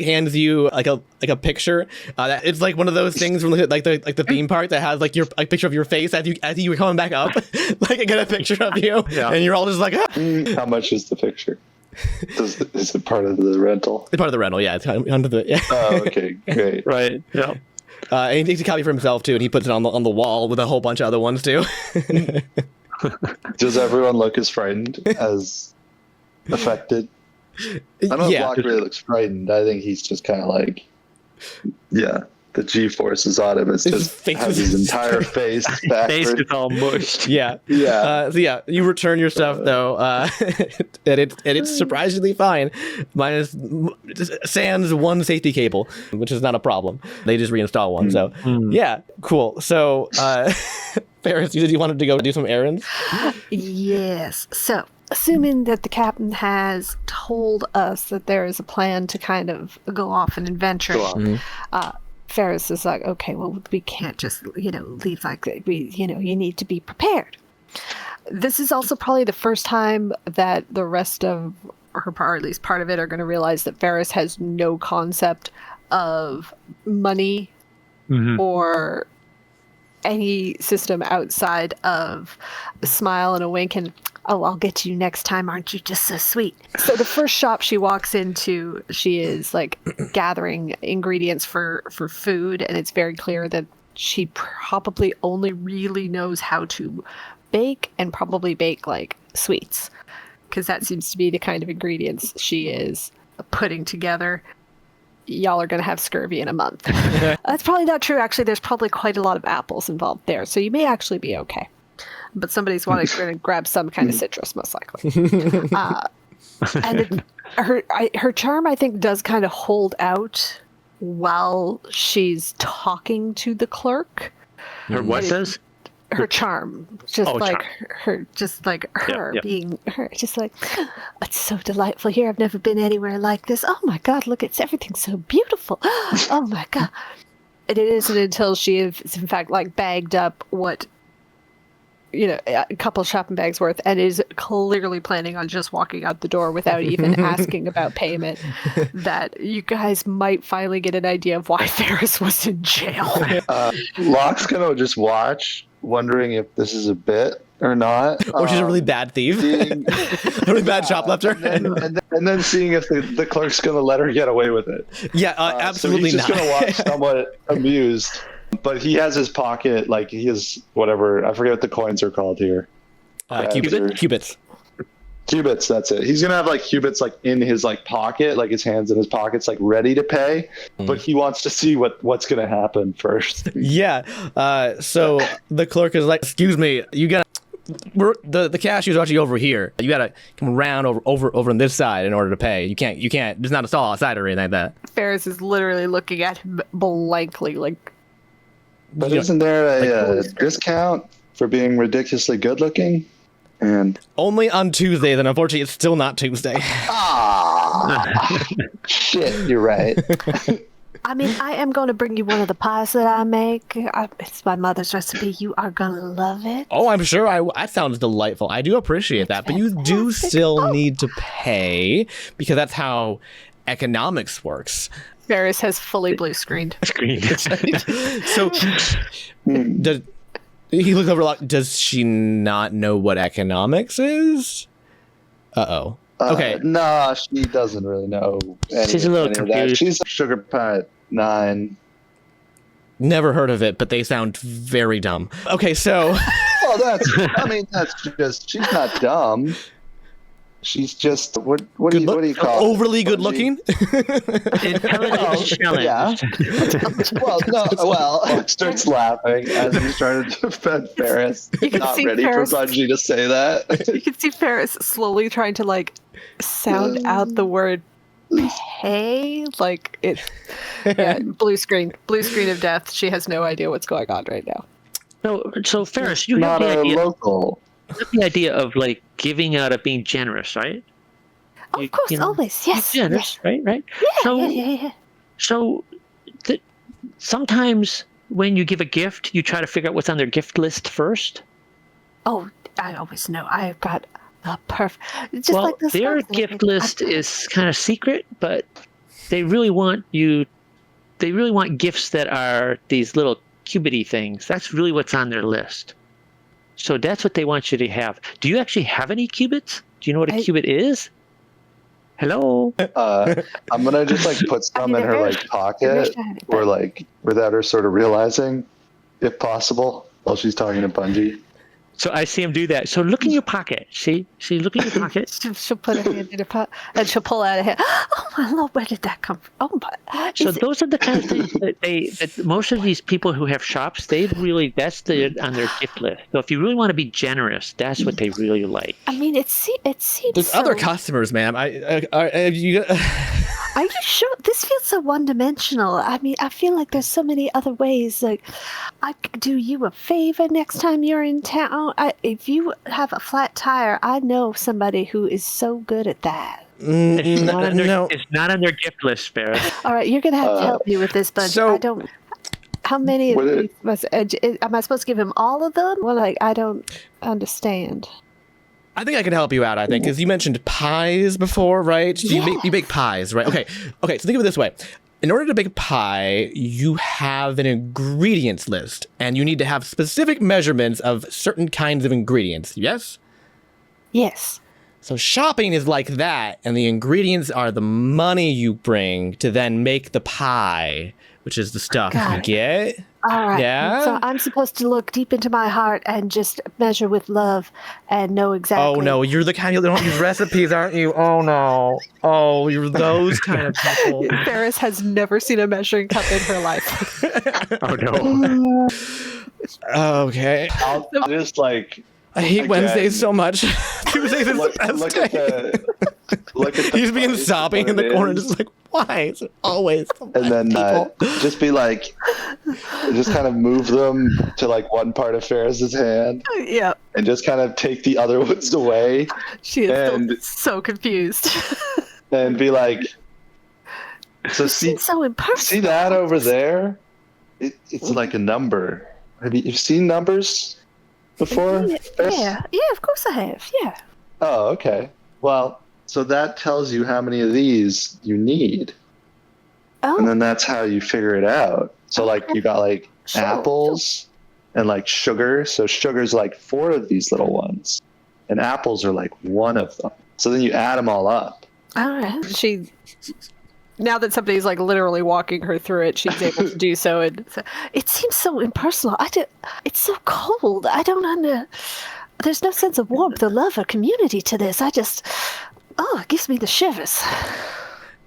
hands you like a picture. That it's like one of those things from like the theme park that has like your picture of your face as you were coming back up. Like I get a picture of you, and you're all just like, ah. How much is the picture? Is it part of the rental? It's part of the rental, yeah. It's under the yeah. Oh, okay, great. Right. Yeah. And he takes a copy for himself too, and he puts it on the wall with a whole bunch of other ones too. Does everyone look as frightened as affected? I don't know if Loch really looks frightened. I think he's just kind of like, yeah, the G-force is on him. It's just has his entire face backward. Face is all mushed. Yeah. Yeah. So yeah, you return your stuff though, and it's surprisingly fine, minus sans one safety cable, which is not a problem. They just reinstall one. So yeah, cool. So Ferris, you said you wanted to go do some errands? Yes. So, assuming that the captain has told us that there is a plan to kind of go off and adventure, Ferris is like, okay, well, we can't just, leave like that. You need to be prepared. This is also probably the first time that the rest of her, or at least part of it, are going to realize that Ferris has no concept of money or any system outside of a smile and a wink and, oh, I'll get you next time, aren't you just so sweet? So the first shop she walks into, she is like gathering ingredients for food, and it's very clear that she probably only really knows how to bake, and probably bake like sweets, because that seems to be the kind of ingredients she is putting together. Y'all are going to have scurvy in a month. That's probably not true. Actually, there's probably quite a lot of apples involved there, so you may actually be okay. But somebody's going to grab some kind of citrus, most likely. And her charm, I think, does kind of hold out while she's talking to the clerk. Her what says? Her charm, being her, just like, oh, it's so delightful here. I've never been anywhere like this. Oh my God, look, everything's so beautiful. Oh my God. And it isn't until she is, in fact, like bagged up what, a couple shopping bags worth, and is clearly planning on just walking out the door without even asking about payment, that you guys might finally get an idea of why Ferris was in jail. Loch's gonna just watch, wondering if this is a bit or not. Or she's a really bad thief. A really bad shoplifter. And then seeing if the clerk's going to let her get away with it. Yeah, absolutely so he's not. just going to watch somewhat amused. But he has his pocket, like he has whatever, I forget what the coins are called here. Cubits. Cubits, that's it. He's gonna have like cubits like in his like pocket, like his hands in his pockets, like ready to pay. But he wants to see what's gonna happen first. Yeah. So the clerk is like, "Excuse me, you gotta. The cashier's actually over here. You gotta come around over on this side in order to pay. You can't. There's not a stall outside or anything like that." Ferris is literally looking at him blankly, like. But isn't there a discount for being ridiculously good looking? And only on Tuesdays, and unfortunately, it's still not Tuesday. Shit, you're right. I mean, I am going to bring you one of the pies that I make. It's my mother's recipe. You are going to love it. Oh, I'm sure. That sounds delightful. I do appreciate that, but you do still need to pay, because that's how economics works. Ferris has fully blue screened. So, he looks over. Does she not know what economics is? Uh-oh. Okay. No, she doesn't really know. She's a little confused. She's a sugar pie 9. Never heard of it, but they sound very dumb. Okay, so. Well, that's just. She's not dumb. She's just what do you call it? Overly good looking? Intelligence challenge. Yeah. Well, starts laughing as he's trying to defend Ferris. Not ready for Bungie to say that. You can see Ferris slowly trying to like sound out the word pay. Like blue screen of death. She has no idea what's going on right now. So Ferris, you have Not the a idea. local. You have the idea of like giving out of being generous, right? Of course, always. Yes. Generous, Yes. right? Yeah, yeah. So sometimes when you give a gift, you try to figure out what's on their gift list first. Oh, I always know. I've got the perfect. Just Well, like this. their gift list is kind of secret, but they really want you. They really want gifts that are these little cubity things. That's really what's on their list. So that's what they want you to have. Do you actually have any cubits? Do you know what a cubit is? Hello. I'm gonna just like put some in her like pocket, or like without her sort of realizing, if possible, while she's talking to Bungie. So I see him do that. So look in your pocket. See, look in your pocket. She'll put her hand in her pocket and she'll pull out a hand. Oh my Lord, where did that come from? Oh my! So those are the kind of things that most of these people who have shops, that's on their gift list. So if you really want to be generous, that's what they really like. I mean, it seems. There's other customers, ma'am. Are you sure? This feels so one-dimensional. I mean, I feel like there's so many other ways. Like, I could do you a favor next time you're in town. If you have a flat tire, I know somebody who is so good at that. It's not on their gift list, Sparrow. All right, you're going to have to help me with this, but so- I don't... How many of these am I supposed to give him all of them? Well, like, I don't understand. I think I can help you out, because you mentioned pies before, right? So you make pies, right? Okay, so think of it this way. In order to bake a pie, you have an ingredients list, and you need to have specific measurements of certain kinds of ingredients, yes? Yes. So shopping is like that, and the ingredients are the money you bring to then make the pie, which is the stuff you get. All right. Yeah? So I'm supposed to look deep into my heart and just measure with love and know exactly. Oh, no. You're the kind of don't use recipes, aren't you? Oh, no. Oh, you're those kind of people. Ferris has never seen a measuring cup in her life. Oh, no. Okay. I'll just like. I hate Wednesdays so much. Tuesdays is the best day. Look at the He's being price, sobbing what in the it corner, is, just like, why is it always so and then people? just be like, just kind of move them to like one part of Ferris's hand, Yeah. and just kind of take the other ones away, She is And- still so confused. and be like, so see so impersonal. see that over there? It's like a number. Have you seen numbers before? Ferris? Yeah, of course I have. Yeah. Oh, okay. Well, so that tells you how many of these you need. Oh. And then that's how you figure it out. So like you got like Sure. apples and like sugar. So sugar's like 4 of these little ones. And apples are like 1 of them. So then you add them all up. All right. Now that somebody's like literally walking her through it, she's able to do so. And it seems so impersonal. It's so cold. I don't There's no sense of warmth or love or community to this. It gives me the shivers.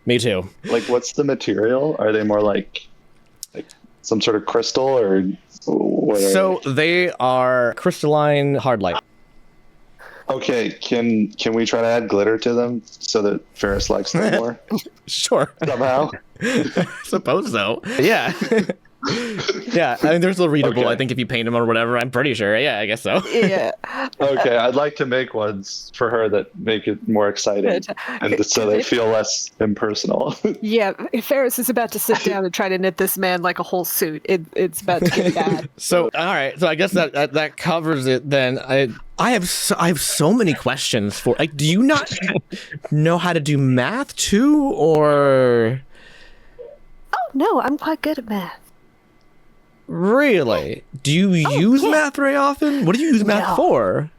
Me too. Like what's the material? Are they more like some sort of crystal or what? So they are crystalline hard light. Okay, can we try to add glitter to them so that Ferris likes them more Sure. somehow? Suppose so. Yeah. Yeah, I mean, they're still readable, Okay. I think, if you paint them or whatever. I'm pretty sure. Yeah, I guess so. Yeah. Okay, I'd like to make ones for her that make it more exciting, and so they feel less impersonal. Yeah, Ferris is about to sit down and try to knit this man like a whole suit. It's about to get bad. So, all right. So I guess that covers it then. I have so many questions for. Like, do you not know how to do math too, or? Oh no, I'm quite good at math. Really? Do you use yeah. math very often? What do you use math No. for?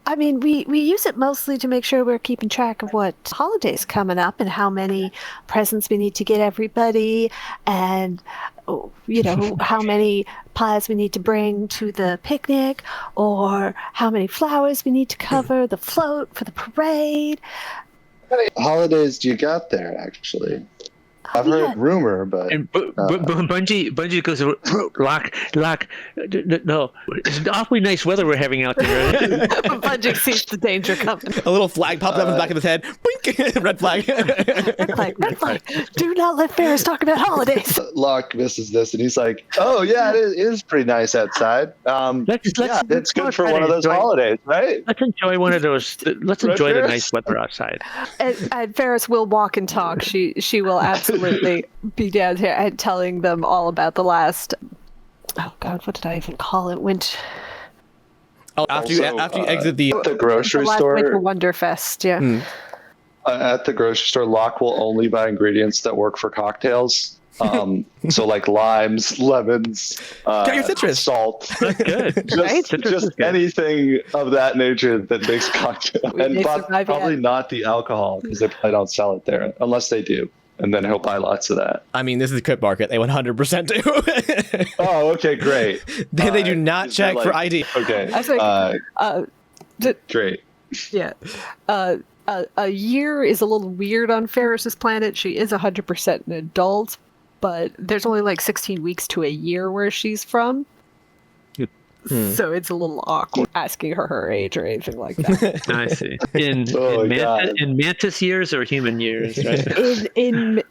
I mean, we use it mostly to make sure we're keeping track of what holidays coming up and how many presents we need to get everybody, and how many pies we need to bring to the picnic, or how many flowers we need to cover the float for the parade. How many holidays do you got there, actually? I've heard rumor, but And Bungie goes, Loch, no, it's awfully nice weather we're having out there. Bungie sees the danger coming. A little flag pops up in the back of his head. Boink! Red flag. Red flag. Do not let Ferris talk about holidays. Loch misses this, and he's like, "Oh yeah, it is pretty nice outside. It's good for one of those holidays, right? Let's enjoy one of those. Let's enjoy the nice weather outside." And Ferris will walk and talk. She will absolutely be down here and telling them all about the last. Oh God, what did I even call it? After you exit the grocery store, Winter Wonderfest, yeah. At the grocery store, Loch will only buy ingredients that work for cocktails. So like limes, lemons, got your citrus, salt. That's good. just anything of that nature that makes cocktail. But probably not the alcohol, because they probably don't sell it there unless they do. And then he'll buy lots of that. I mean, this is Crypt Market. They 100% do. Oh, okay, great. They do not check for ID. Okay. I think, great. Yeah. A year is a little weird on Ferris's planet. She is 100% an adult, but there's only like 16 weeks to a year where she's from. So it's a little awkward asking her age or anything like that. I see. In mantis years or human years, right? In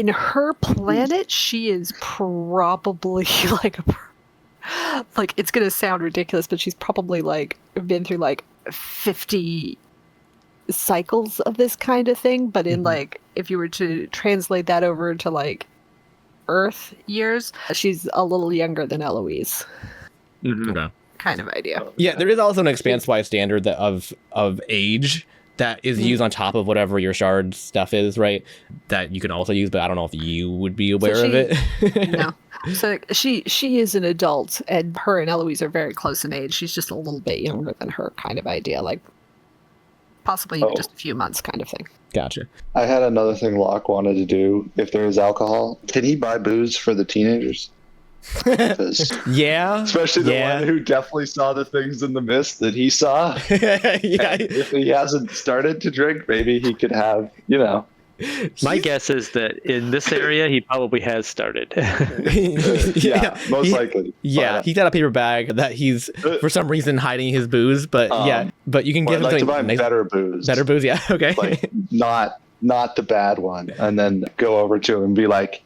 her planet, she is probably like it's gonna sound ridiculous, but she's probably like been through like 50 cycles of this kind of thing. But in like, if you were to translate that over to like Earth years, she's a little younger than Eloise. Okay. Kind of idea. Yeah, there is also an expanse-wide standard that of age that is used on top of whatever your shard stuff is, right? That you can also use, but I don't know if you would be aware of it. No. So she is an adult, and her and Eloise are very close in age. She's just a little bit younger than her, kind of idea, like possibly even just a few months, kind of thing. Gotcha. I had another thing Loch wanted to do. If there is alcohol, can he buy booze for the teenagers? Yeah, especially the one who definitely saw the things in the mist that he saw. If he hasn't started to drink, maybe he could have, My guess is that in this area he probably has started. Most likely. Yeah, he's got a paper bag that he's for some reason hiding his booze, but but you can give him like to buy better booze. Better booze, yeah. Okay. Like not the bad one, and then go over to him and be like,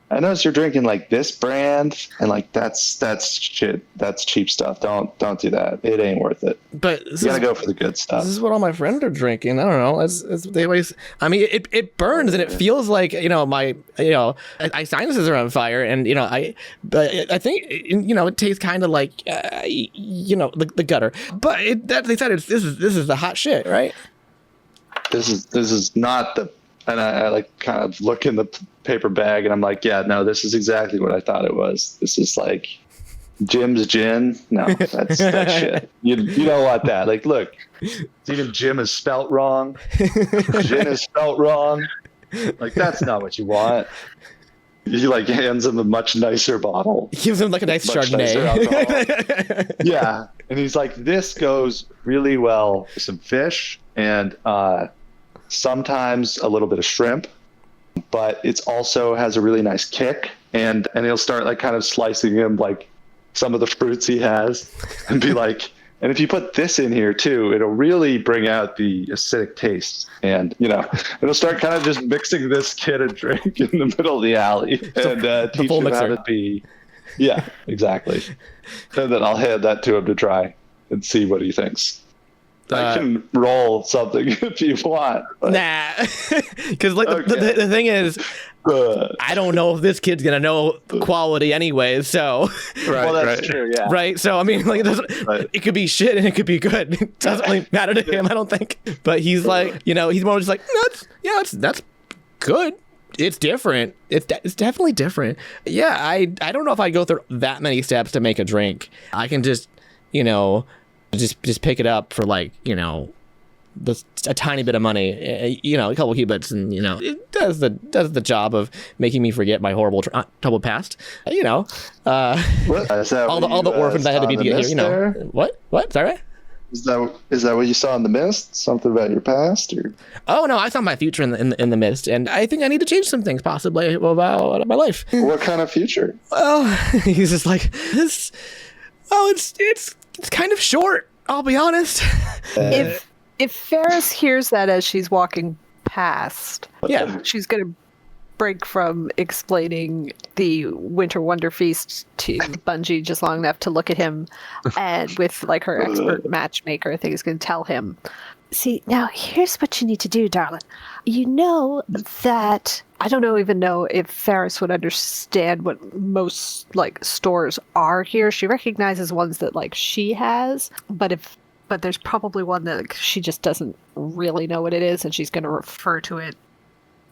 I noticed you're drinking like this brand, and like that's shit. That's cheap stuff. Don't do that. It ain't worth it. But you gotta go for the good stuff. This is what all my friends are drinking. I don't know. It's they always. I mean, it burns and it feels like my sinuses are on fire, and I think it tastes kind of like the gutter. But they said this is the hot shit, right? This is not the. And I like kind of look in the paper bag and I'm like, yeah, no, this is exactly what I thought it was. This is like Jim's gin. No, that's that shit. You don't want that. Like, look, even Jim is spelt wrong. Gin is spelt wrong. Like, that's not what you want. He like hands him a much nicer bottle. Gives him like a nice Chardonnay. Yeah. And he's like, this goes really well with some fish and sometimes a little bit of shrimp, but it's also has a really nice kick, and he'll start like kind of slicing him like some of the fruits he has and be like, and if you put this in here too, it'll really bring out the acidic taste. And it'll start kind of just mixing this kid a drink in the middle of the alley and teach him how to be. Yeah, exactly. And then I'll hand that to him to try and see what he thinks. I can roll something if you want. But... Nah, because the thing is, I don't know if this kid's gonna know quality anyway. So, well, that's true. Yeah. Right. So I mean, like, it could be shit and it could be good. It doesn't really matter to him, I don't think. But he's like, he's more just like, that's good. It's different. It's definitely different. Yeah. I don't know if I go through that many steps to make a drink. I can just, just pick it up for like a tiny bit of money, a couple cubits, and it does the job of making me forget my horrible troubled past. All the orphans I had to be to get here. What? Sorry. Is that what you saw in the mist? Something about your past, or? Oh no, I saw my future in the mist, and I think I need to change some things possibly about my life. What kind of future? Well, he's just like this. Well, it's kind of short, I'll be honest. If Ferris hears that as she's walking past, Yeah. she's going to break from explaining the Winter Wonder Feast to Bungie just long enough to look at him, and with like her expert matchmaker, I think is going to tell him, see, now here's what you need to do, darling. You know that I don't even know if Ferris would understand what most like stores are here. She recognizes ones that like she has, but there's probably one that like, she just doesn't really know what it is, and she's going to refer to it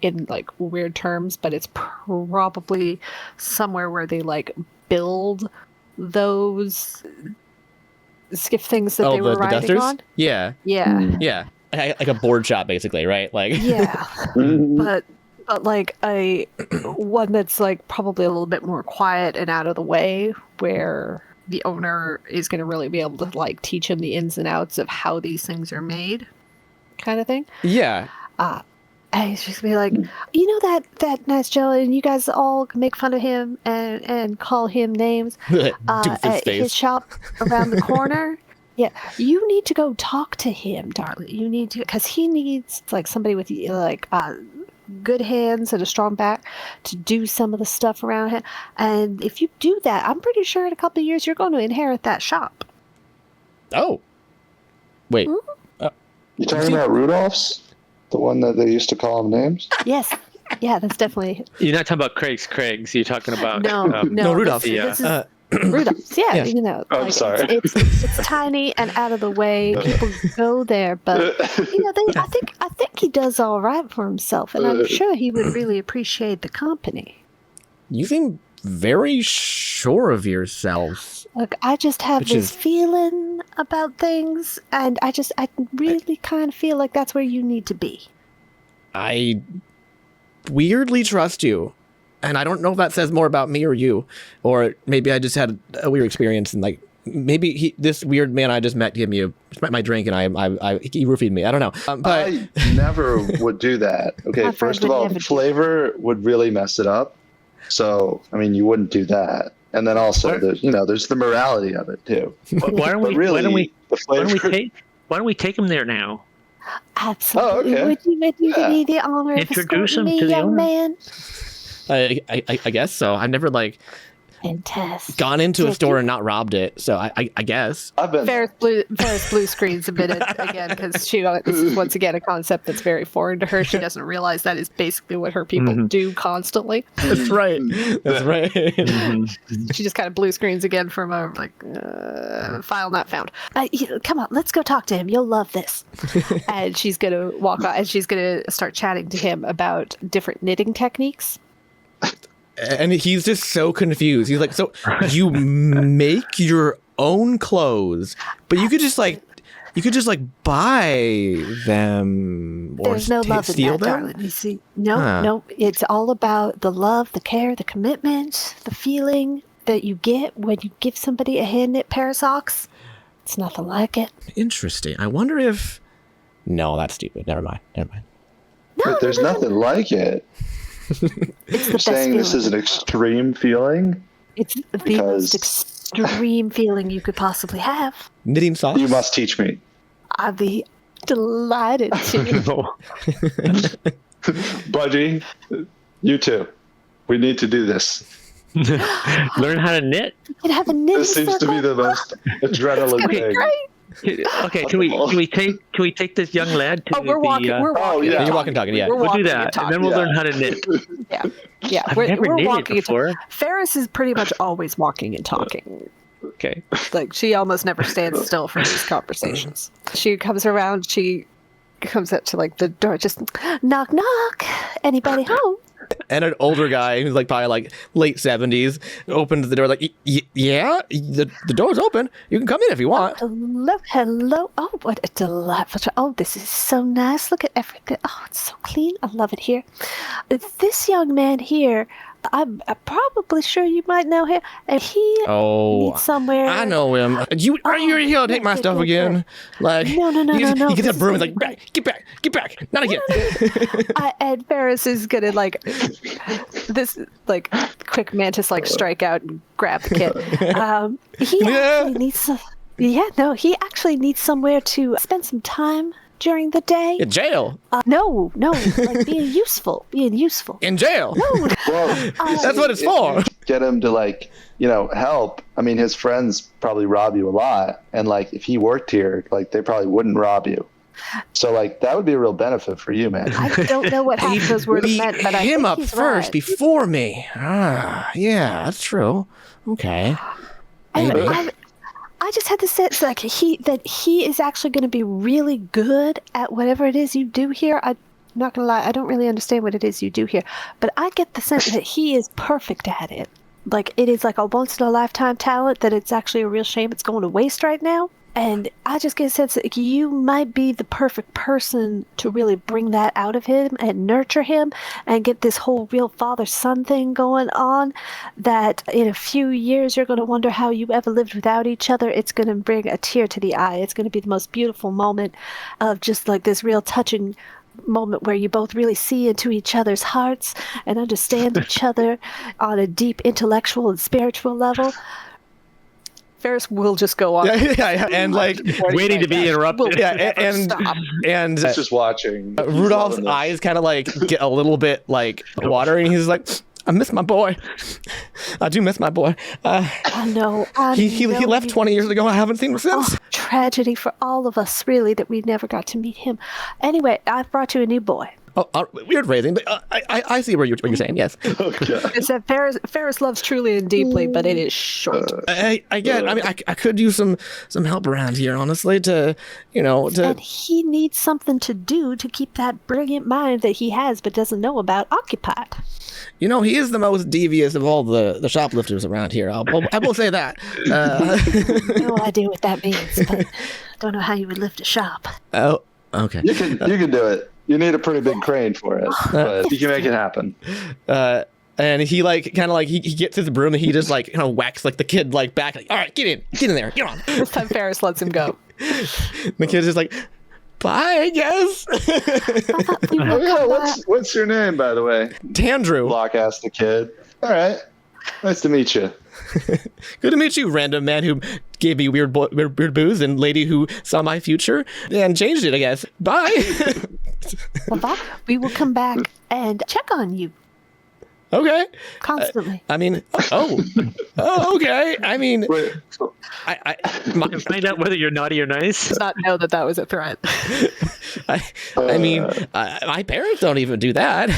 in like weird terms, but it's probably somewhere where they like build those skiff things that they were riding dusters? on. Yeah. Yeah. Like a board shop, basically, right? Like. Yeah. but like a one that's like probably a little bit more quiet and out of the way, where the owner is going to really be able to like teach him the ins and outs of how these things are made, kind of thing. Yeah. And he's just be like, you know that nice jelly, and you guys all make fun of him and call him names at his shop around the corner. Yeah, you need to go talk to him, darling. You need to, because he needs like somebody with like good hands and a strong back to do some of the stuff around him. And if you do that, I'm pretty sure in a couple of years you're going to inherit that shop. Oh. Wait. You talking about Rudolph's? The one that they used to call him names? Yes. Yeah, that's definitely. You're not talking about Craggs. You're talking about No, Rudolph. This is Rudolph's. Yeah, Yes. you know. Oh, I'm sorry. It's tiny and out of the way. People go there, but you know, I think he does all right for himself, and I'm sure he would really appreciate the company. You seem very sure of yourselves. Look, I just have Which this is- feeling about things, and I really kind of feel like that's where you need to be. I weirdly trust you. And I don't know if that says more about me or you. Or maybe I just had a weird experience, and like maybe this weird man I just met gave me my drink, and he roofied me. I don't know. But I never would do that. Okay, My friend first of would all, never do flavor would really mess it up. So, I mean, you wouldn't do that. And then also, there's the morality of it too. Why don't we? But really, why don't we? the Why don't we flavor. take? Why don't we take him there now? Absolutely. okay. Would you give me the honor of Introduce escorting him me, to the young owner. man? I guess so. I've never like Fantastic. gone into a store and not robbed it. So I guess. I've been Ferris blue screens a bit again, because this is once again a concept that's very foreign to her. She doesn't realize that is basically what her people do constantly. That's right. That's right. She just kind of blue screens again from a file not found. Come on, let's go talk to him. You'll love this. And she's gonna walk on, and she's gonna start chatting to him about different knitting techniques. And he's just so confused. He's like, so you make your own clothes, but you could just like buy them or There's no love in steal that, them. darling. You see, no, it's all about the love, the care, the commitment, the feeling that you get when you give somebody a hand-knit pair of socks. It's nothing like it. Interesting. I wonder if. No, that's stupid. Never mind. No, but there's nothing like it. It's the You're best saying this feeling. is an extreme feeling? It's the because- most extreme feeling you could possibly have. Knitting socks. You must teach me. I'd be delighted to. Budgie, you too. We need to do this. Learn how to knit. You could have a knitting This seems to be the most adrenaline It's thing. great. Okay, can we take this young lad to Oh, we're walking. the? We're walking. Oh, and yeah. You're walking, talking. Yeah. We're We'll do walking that, and then we'll Yeah. learn how to knit. Yeah, I've we're never knitted walking. And before. Ferris is pretty much always walking and talking. Okay. Like, she almost never stands still for these conversations. She comes around. She comes up to like the door. Just knock, knock. Anybody home? And an older guy who's like probably like late 70s opens the door like, yeah, the door's open. You can come in if you want. Hello. Oh, what a delightful. Oh, this is so nice. Look at everything. Oh, it's so clean. I love it here. This young man here, I'm probably sure you might know him. And he needs somewhere. I know him. Are you here to take my stuff again? Like, No. He gets This that broom is- and like, get back, not again. And Ferris is gonna like this like quick mantis like strike out and grab the kid. He actually needs he actually needs somewhere to spend some time during the day? In jail. No, like being useful. In jail. No, Well, That's what it's for. get him to like, help. I mean, his friends probably rob you a lot, and like if he worked here, like they probably wouldn't rob you. So like that would be a real benefit for you, man. I don't know what half those words meant, but I him think up he's first right. before me. Yeah, that's true. Okay. Anyway, Maybe. I just had the sense like he is actually going to be really good at whatever it is you do here. I'm not going to lie, I don't really understand what it is you do here, but I get the sense that he is perfect at it. Like it is like a once in a lifetime talent that it's actually a real shame it's going to waste right now. And I just get a sense that you might be the perfect person to really bring that out of him and nurture him and get this whole real father-son thing going on, that in a few years you're going to wonder how you ever lived without each other. It's going to bring a tear to the eye. It's going to be the most beautiful moment of just like this real touching moment where you both really see into each other's hearts and understand each other on a deep intellectual and spiritual level. Ferris will just go on. Yeah, and like Waiting to be interrupted. and He's just watching. He's Rudolph's loving this. eyes kind of like get a little bit like watery, and he's like, I miss my boy. I do miss my boy. I know. He left 20 years ago. I haven't seen him since. Oh, tragedy for all of us, really, that we never got to meet him. Anyway, I've brought you a new boy. Weird phrasing, but I see what you're saying. Yes. Okay. It's that Ferris loves truly and deeply, but it is short. I get. I mean, I could use some help around here, honestly. And he needs something to do to keep that brilliant mind that he has but doesn't know about occupied. He is the most devious of all the shoplifters around here. I will say that. No idea what that means, but don't know how you would lift a shop. Oh, okay. You can do it. You need a pretty big crane for it, but you can make it happen. And he he gets his broom and he just like kind of whacks like the kid like back. Like, all right, get in there, get on. This time Ferris lets him go. The kid's just like, bye, I guess. Oh yeah, what's your name, by the way? Tandrew. Loch asked the kid. All right, nice to meet you. Good to meet you, random man who gave me weird booze and lady who saw my future and changed it, I guess. Bye. Well, we will come back and check on you Okay. constantly. I mean, okay. I mean, Wait, And find out whether you're naughty or nice. Does not know that was a threat. I mean, my parents don't even do that.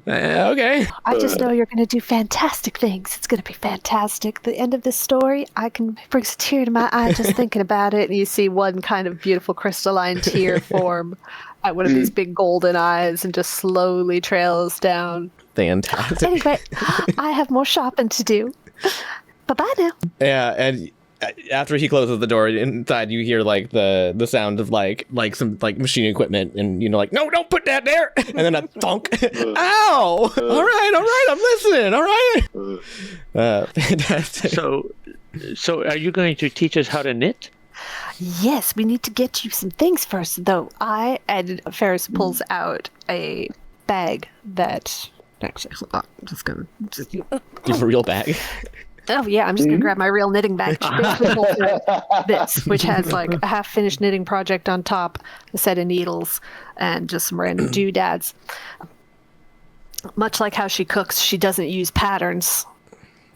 Okay. I just know you're going to do fantastic things. It's going to be fantastic. The end of this story, brings a tear to my eye just thinking about it. And you see one kind of beautiful crystalline tear form at one of these big golden eyes and just slowly trails down. Fantastic. Anyway, I have more shopping to do. Bye-bye now. Yeah, and after he closes the door, inside you hear like the sound of like some like machine equipment, and like, no, don't put that there, and then a thunk. Ow! All right, I'm listening. All right. Fantastic. So are you going to teach us how to knit? Yes, we need to get you some things first, though. And Ferris pulls out a bag that... Actually, hold on. I'm just going to... You have a real bag. Oh, yeah, I'm just going to grab my real knitting bag. She basically pulls out this, which has like a half-finished knitting project on top, a set of needles, and just some random doodads. Much like how she cooks, she doesn't use patterns.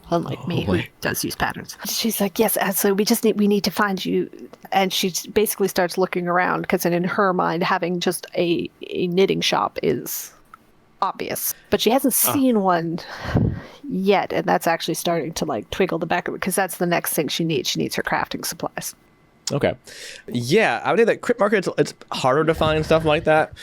Unlike me, who does use patterns. She's like, yes, so we need to find you. And she basically starts looking around because in her mind, having just a knitting shop is obvious. But she hasn't seen one yet. And that's actually starting to like twinkle the back of it because that's the next thing she needs. She needs her crafting supplies. Okay. Yeah, I would say that Crypt Market, it's harder to find stuff like that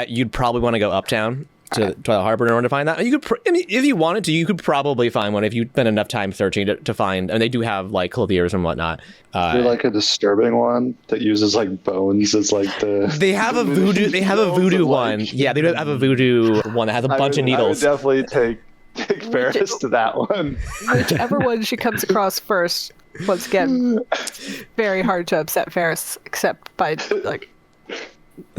you'd probably want to go uptown to the harbor in order to find that. You could, if you wanted to, you could probably find one if you spent enough time searching to find. And they do have like clothiers and whatnot. They're like a disturbing one that uses like bones as like the. They have a voodoo. They have a voodoo one. Yeah, they do have a voodoo one that has a bunch of needles. I would definitely take Ferris to that one. Whichever one she comes across first. Once again, very hard to upset Ferris, except by like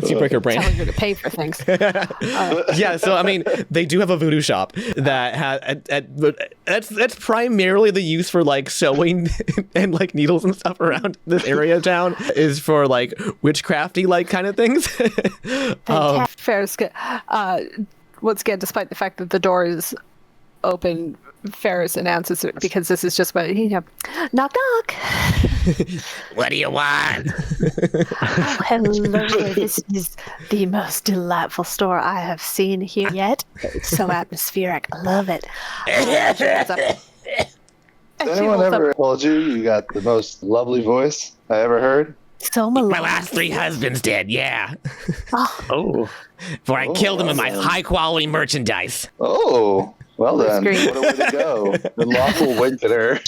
You break her brain. telling her to pay for things. Yeah, so I mean, they do have a voodoo shop that has that's primarily the use for like sewing and like needles and stuff around this area of town is for like witchcrafty like kind of things. Ferris, once again, despite the fact that the door is open, Ferris announces it because this is just about, knock knock. What do you want? Oh, hello. This is the most delightful store I have seen here yet. It's so atmospheric. I love it. Has anyone ever told you got the most lovely voice I ever heard? So melodic. My last 3 husbands did, yeah. Oh. Before I killed them with my high quality merchandise. Oh, well then, great. what a way to go. The Loch will wink at her.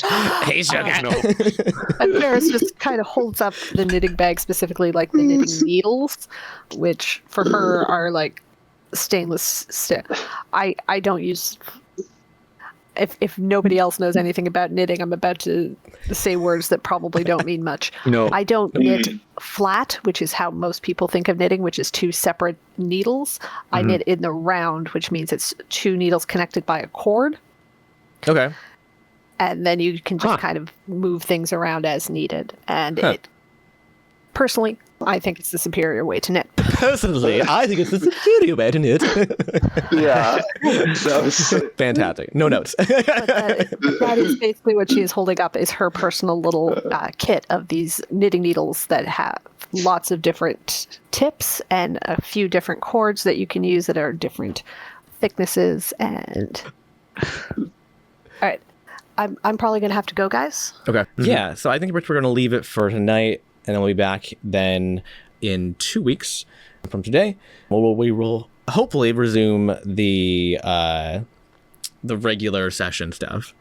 Hey, sugar. And Ferris just kind of holds up the knitting bag, specifically like the knitting needles, which for her are like stainless steel. I don't use. If nobody else knows anything about knitting, I'm about to say words that probably don't mean much. No. I don't knit flat, which is how most people think of knitting, which is 2 separate needles. I knit in the round, which means it's 2 needles connected by a cord. Okay. And then you can just kind of move things around as needed. And it, personally, I think it's the superior way to knit. Personally, I think it's the superior way to knit. Yeah. That was Fantastic. No notes. That is basically what she is holding up, is her personal little kit of these knitting needles that have lots of different tips and a few different cords that you can use that are different thicknesses. And all right, I'm probably gonna have to go, guys. Okay. Yeah, so I think we're going to leave it for tonight, and then we'll be back then in 2 weeks from today. We will hopefully resume the regular session stuff.